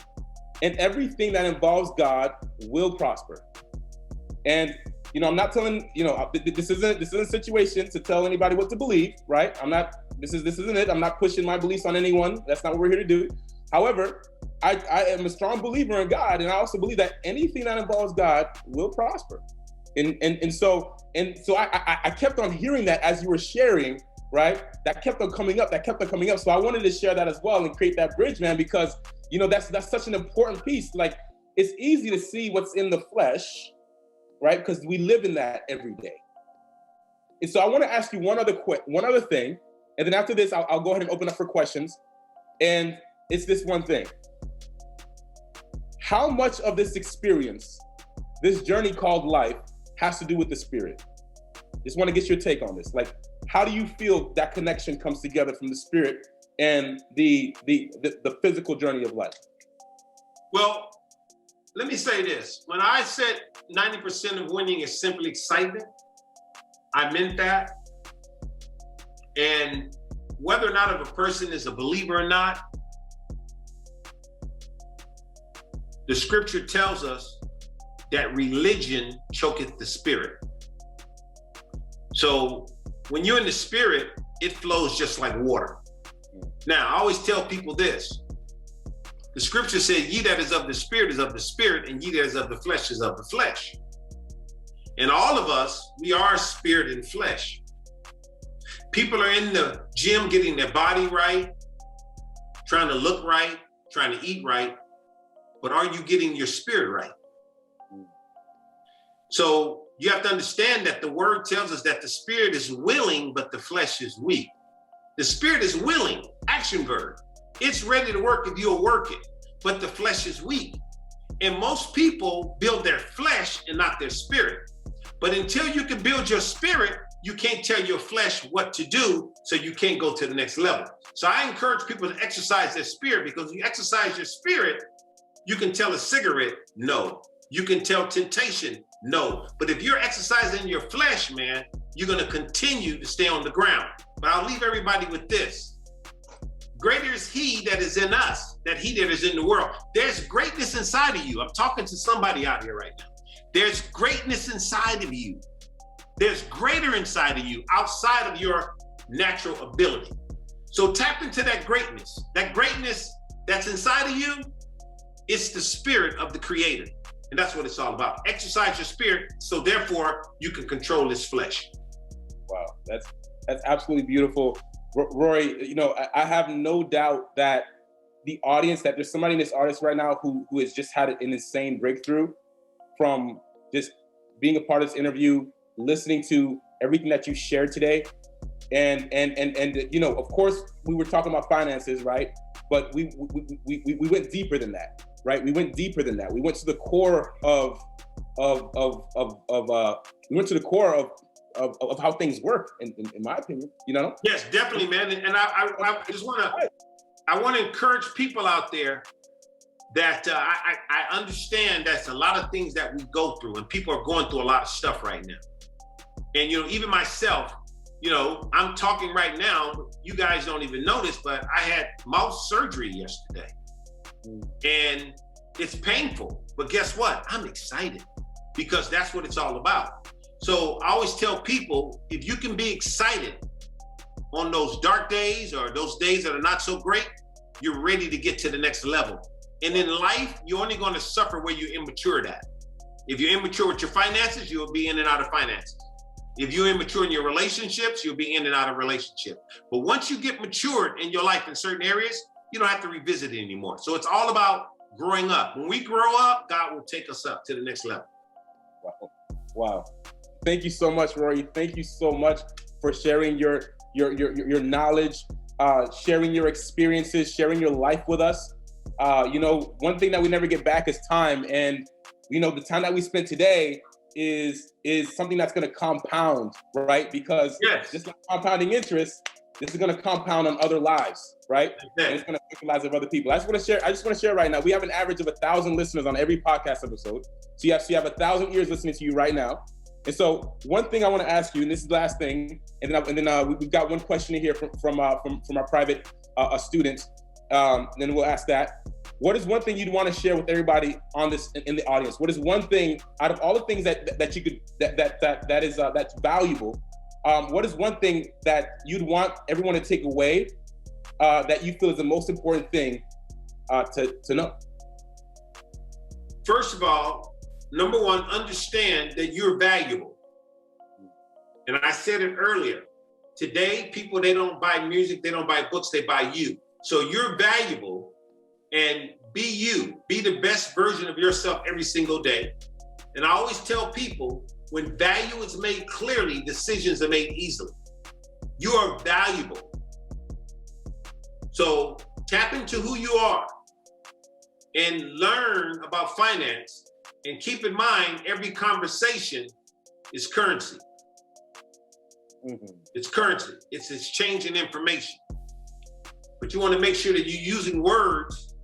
and everything that involves God will prosper. And, I'm not telling, this isn't a situation to tell anybody what to believe, right? This isn't it. I'm not pushing my beliefs on anyone. That's not what we're here to do. However, I am a strong believer in God, and I also believe that anything that involves God will prosper. And so I kept on hearing that as you were sharing, right? That kept on coming up. So I wanted to share that as well and create that bridge, man, because that's such an important piece. Like, it's easy to see what's in the flesh, right? Because we live in that every day. And so I want to ask you one other thing, and then after this, I'll go ahead and open up for questions. And it's this one thing. How much of this experience, this journey called life, has to do with the spirit? Just want to get your take on this. Like, how do you feel that connection comes together from the spirit and the physical journey of life?
Well, let me say this. When I said 90% of winning is simply excitement, I meant that. And whether or not if a person is a believer or not, the scripture tells us that religion choketh the spirit. So when you're in the spirit, it flows just like water. Now, I always tell people this. The scripture says, ye that is of the spirit, and ye that is of the flesh is of the flesh. And all of us, we are spirit and flesh. People are in the gym getting their body right, trying to look right, trying to eat right, but are you getting your spirit right? So you have to understand that the word tells us that the spirit is willing, but the flesh is weak. The spirit is willing, action verb. It's ready to work if you'll work it, but the flesh is weak. And most people build their flesh and not their spirit. But until you can build your spirit, you can't tell your flesh what to do, so you can't go to the next level. So I encourage people to exercise their spirit, because when you exercise your spirit, you can tell a cigarette, no. You can tell temptation, no. But if you're exercising your flesh, man, you're gonna continue to stay on the ground. But I'll leave everybody with this. Greater is he that is in us than he that is in the world. There's greatness inside of you. I'm talking to somebody out here right now. There's greatness inside of you. There's greater inside of you outside of your natural ability. So tap into that greatness. That greatness that's inside of you, it's the spirit of the creator. And that's what it's all about. Exercise your spirit, so therefore you can control this flesh.
Wow, that's absolutely beautiful. Rory, I have no doubt that the audience, that there's somebody in this audience right now who has just had an insane breakthrough from just being a part of this interview, listening to everything that you shared today. And of course, we were talking about finances, right? But we went deeper than that, right? We went deeper than that. We went to the core of how things work, in my opinion,
Yes, definitely, man. And I just want to encourage people out there that I understand that's a lot of things that we go through, and people are going through a lot of stuff right now. And, even myself, I'm talking right now, you guys don't even notice, but I had mouth surgery yesterday. And it's painful, but guess what? I'm excited, because that's what it's all about. So I always tell people, if you can be excited on those dark days or those days that are not so great, you're ready to get to the next level. And in life, you're only going to suffer where you're immature at. If you're immature with your finances, you'll be in and out of finances. If you're immature in your relationships, you'll be in and out of relationships. But once you get matured in your life in certain areas, you don't have to revisit it anymore. So it's all about growing up. When we grow up, God will take us up to the next level.
Wow. Thank you so much, Rory. Thank you so much for sharing your knowledge, sharing your experiences, sharing your life with us. One thing that we never get back is time. And, the time that we spent today is something that's going to compound, right? Because just like compounding interest, this is going to compound on other lives, right? And it's going to affect the lives of other people. I just want to share right now. We have an average of 1,000 listeners on every podcast episode. So you have 1,000 ears listening to you right now. And so one thing I want to ask you, and this is the last thing, and then we've got one question in here from our private students. And then we'll ask that. What is one thing you'd want to share with everybody on this in the audience? What is one thing out of all the things that you could that's valuable? What is one thing that you'd want everyone to take away that you feel is the most important thing to know?
First of all, number one, understand that you're valuable. And I said it earlier. Today, people, they don't buy music, they don't buy books, they buy you. So you're valuable, and be you. Be the best version of yourself every single day. And I always tell people, when value is made clearly, decisions are made easily. You are valuable. So tap into who you are and learn about finance. And keep in mind, every conversation is currency. It's currency. It's exchanging information. But you want to make sure that you're using words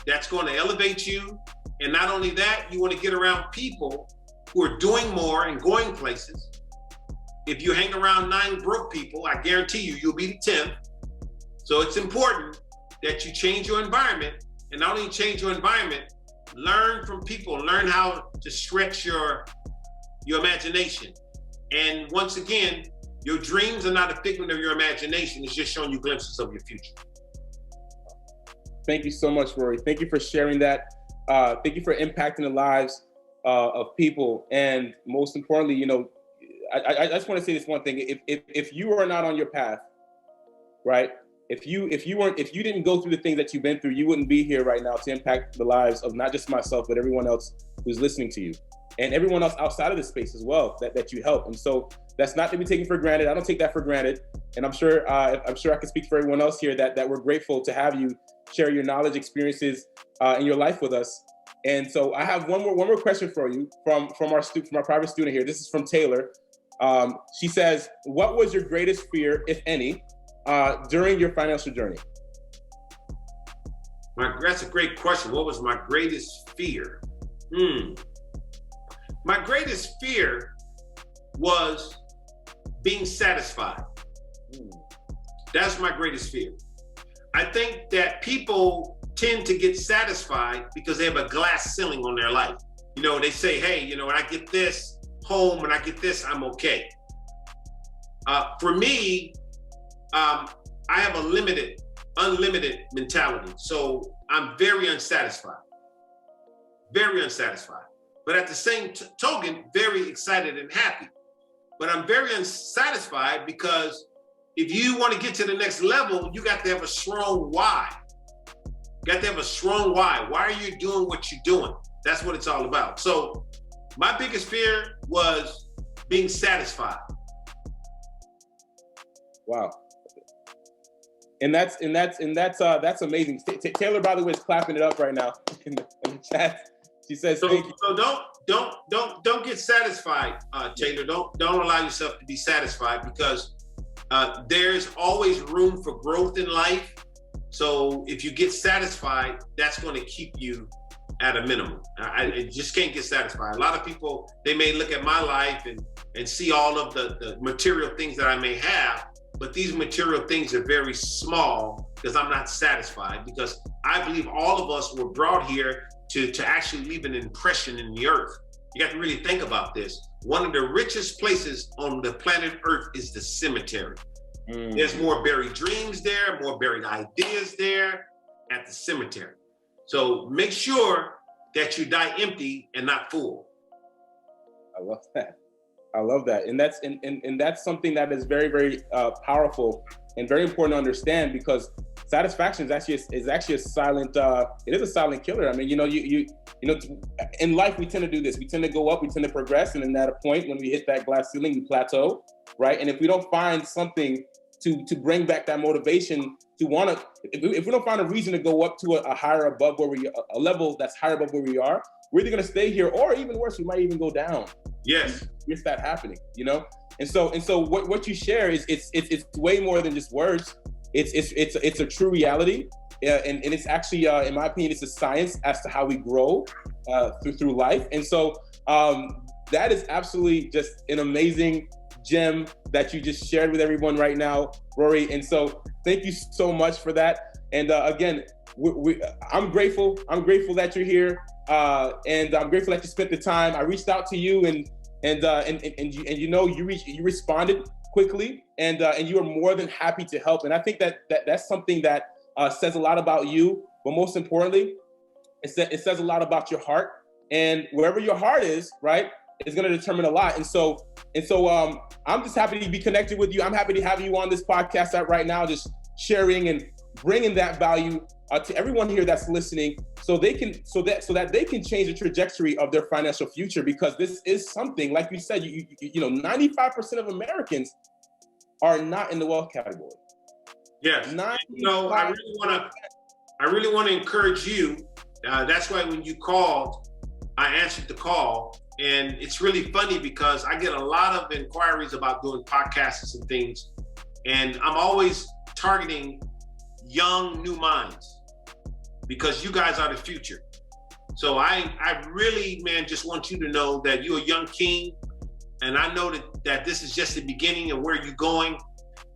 that's going to elevate you. And not only that, you want to get around people who are doing more and going places. If you hang around 9 broke people, I guarantee you, you'll be the 10th. So it's important that you change your environment. And not only change your environment, learn from people, learn how to stretch your imagination. And once again, your dreams are not a figment of your imagination. It's just showing you glimpses of your future.
Thank you so much, Rory. Thank you for sharing that. Thank you for impacting the lives of people. And most importantly, you know, I just want to say this one thing. If you are not on your path, right? If you didn't go through the things that you've been through, you wouldn't be here right now to impact the lives of not just myself, but everyone else who's listening to you, and everyone else outside of the space as well that you help. And so that's not to be taken for granted. I don't take that for granted. And I'm sure I can speak for everyone else here that we're grateful to have you share your knowledge, experiences, in your life with us. And so I have one more question for you from our private student here. This is from Taylor. She says, what was your greatest fear, if any, during your financial journey?
That's a great question. What was my greatest fear? My greatest fear was being satisfied. That's my greatest fear. I think that people tend to get satisfied because they have a glass ceiling on their life. You know, they say, hey, you know, when I get this home, when I get this, I'm okay. For me, I have a unlimited mentality. So I'm very unsatisfied. But at the same token, very excited and happy. But I'm very unsatisfied because if you want to get to the next level, you got to have a strong why. Why are you doing what you're doing? That's what it's all about. So my biggest fear was being satisfied.
Wow. And that's amazing. Taylor, by the way, is clapping it up right now in the chat. She says, thank you.
So don't get satisfied, Taylor. Don't allow yourself to be satisfied, because there's always room for growth in life. So if you get satisfied, that's going to keep you at a minimum. I just can't get satisfied. A lot of people, they may look at my life and see all of the material things that I may have, but these material things are very small because I'm not satisfied, because I believe all of us were brought here to actually leave an impression in the earth. You got to really think about this. One of the richest places on the planet Earth is the cemetery. There's more buried dreams there, more buried ideas there at the cemetery. So make sure that you die empty and not full.
I love that. And that's something that is very, very powerful and very important to understand, because satisfaction is actually a silent, it is a silent killer. I mean, you know, in life, we tend to do this. We tend to go up, we tend to progress. And then at a point when we hit that glass ceiling, we plateau, right? And if we don't find something to bring back that motivation to want to, if we don't find a reason to go up to a higher above where a level that's higher above where we are, we're either going to stay here, or even worse, we might even go down.
Yes.
Miss that happening, you know? And so what you share is it's way more than just words. It's a true reality, and it's actually, in my opinion, it's a science as to how we grow through life. And so that is absolutely just an amazing gem that you just shared with everyone right now, Rory. And so thank you so much for that. And again, I'm grateful. I'm grateful that you're here, and I'm grateful that you spent the time. I reached out to you, and you know, you responded quickly, and you are more than happy to help. And I think that's something that says a lot about you, but most importantly, it says a lot about your heart And wherever your heart is, right, is going to determine a lot. And so I'm just happy to be connected with you. I'm happy to have you on this podcast right now, just sharing and bringing that value to everyone here that's listening, so that they can change the trajectory of their financial future. Because this is something, like you said, you know, 95% of Americans are not in the wealth category.
Yes. So I really want to encourage you. That's why when you called, I answered the call. And it's really funny because I get a lot of inquiries about doing podcasts and things. And I'm always targeting young, new minds, because you guys are the future. So I really, man, just want you to know that you're a young king. And I know that this is just the beginning of where you're going.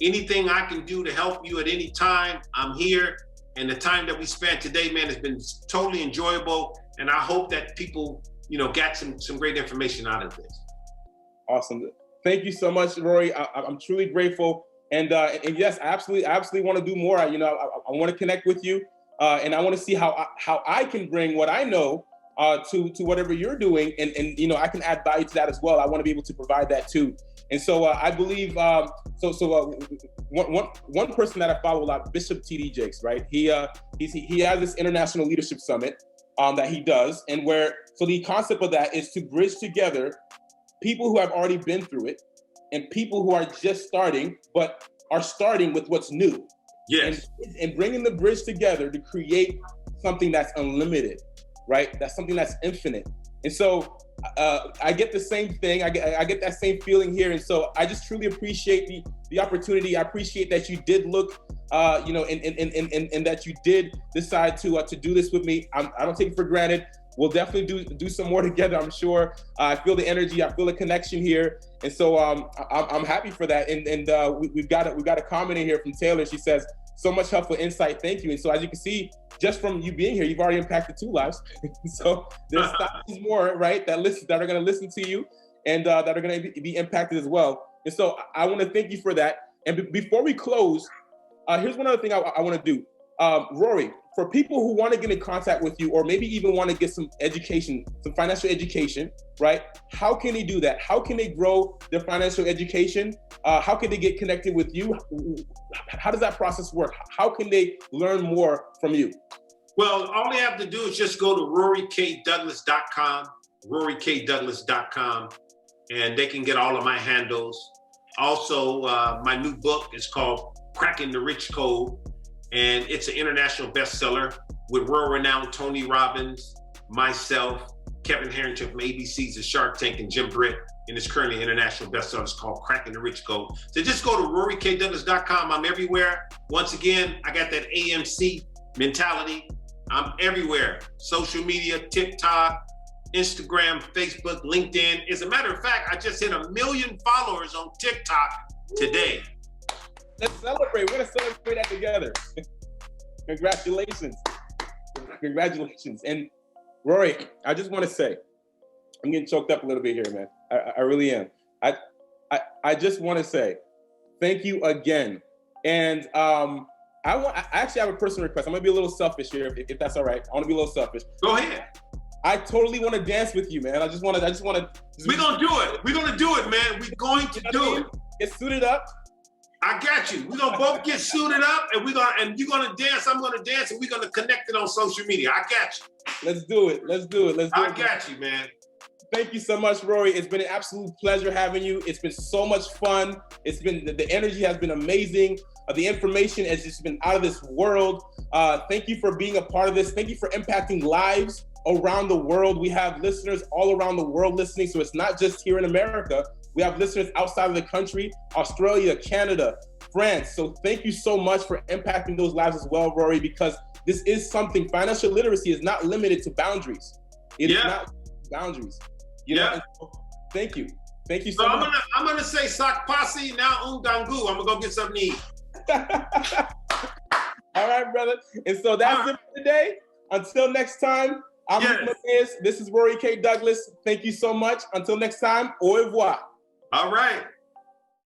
Anything I can do to help you at any time, I'm here. And the time that we spent today, man, has been totally enjoyable. And I hope that people, you know, got some great information out of this.
Awesome. Thank you so much, Rory. I'm truly grateful. And yes, I absolutely want to do more. I want to connect with you. And I want to see how I can bring what I know to whatever you're doing. And you know, I can add value to that as well. I want to be able to provide that too. And so I believe, one person that I follow a lot, Bishop T.D. Jakes, right? He has this International Leadership Summit that he does. And so the concept of that is to bridge together people who have already been through it and people who are just starting, but are starting with what's new.
Yes.
And bringing the bridge together to create something that's unlimited, right? That's something that's infinite. And so I get the same thing. I get that same feeling here. And so I just truly appreciate the opportunity. I appreciate that you did look, you know, and that you did decide to do this with me. I don't take it for granted. We'll definitely do some more together, I'm sure. I feel the energy. I feel the connection here. And so I'm happy for that. And we've got a comment in here from Taylor. She says, "So much helpful insight. Thank you." And so as you can see, just from you being here, you've already impacted 2 lives. So there's thousands more, right, that are going to listen to you and that are going to be impacted as well. And so I want to thank you for that. And before we close, here's one other thing I want to do. Rory, for people who want to get in contact with you, or maybe even want to get some education, some financial education, right? How can they do that? How can they grow their financial education? How can they get connected with you? How does that process work? How can they learn more from you?
Well, all they have to do is just go to rorykdouglas.com, rorykdouglas.com, and they can get all of my handles. Also, my new book is called Cracking the Rich Code, and it's an international bestseller with world-renowned Tony Robbins, myself, Kevin Harrington from ABC's The Shark Tank, and Jim Britt, and it's currently an international bestseller. It's called Cracking the Rich Code. So just go to rorykdouglas.com. I'm everywhere. Once again, I got that AMC mentality. I'm everywhere. Social media, TikTok, Instagram, Facebook, LinkedIn. As a matter of fact, I just hit 1 million followers on TikTok today.
Let's celebrate. We're going to celebrate that together. Congratulations. Congratulations. And Rory, I just want to say, I'm getting choked up a little bit here, man. I really am. I just want to say thank you again. And I actually have a personal request. I'm going to be a little selfish here, if that's all right. I want to be a little selfish.
Go ahead.
I totally want to dance with you, man. I just want to.
We're going to do it. We're going to do it, man. We're going to do it.
Get suited up.
I got you. We're gonna both get suited up, and you're gonna dance. I'm gonna dance, and we're gonna connect it on social media. I got you.
Let's do it.
I got you, man.
Thank you so much, Rory. It's been an absolute pleasure having you. It's been so much fun. It's been the energy has been amazing. The information has just been out of this world. Thank you for being a part of this. Thank you for impacting lives around the world. We have listeners all around the world listening, so it's not just here in America. We have listeners outside of the country, Australia, Canada, France. So thank you so much for impacting those lives as well, Rory, because this is something, financial literacy is not limited to boundaries. It is not boundaries. You know? So thank you. Thank you so much.
I'm gonna say sak pasi now undangu. I'm gonna go get something to eat.
All right, brother. And so that's it for today. Until next time, I'm Luke Mateus. This is Rory K Douglas. Thank you so much. Until next time, au revoir.
All right.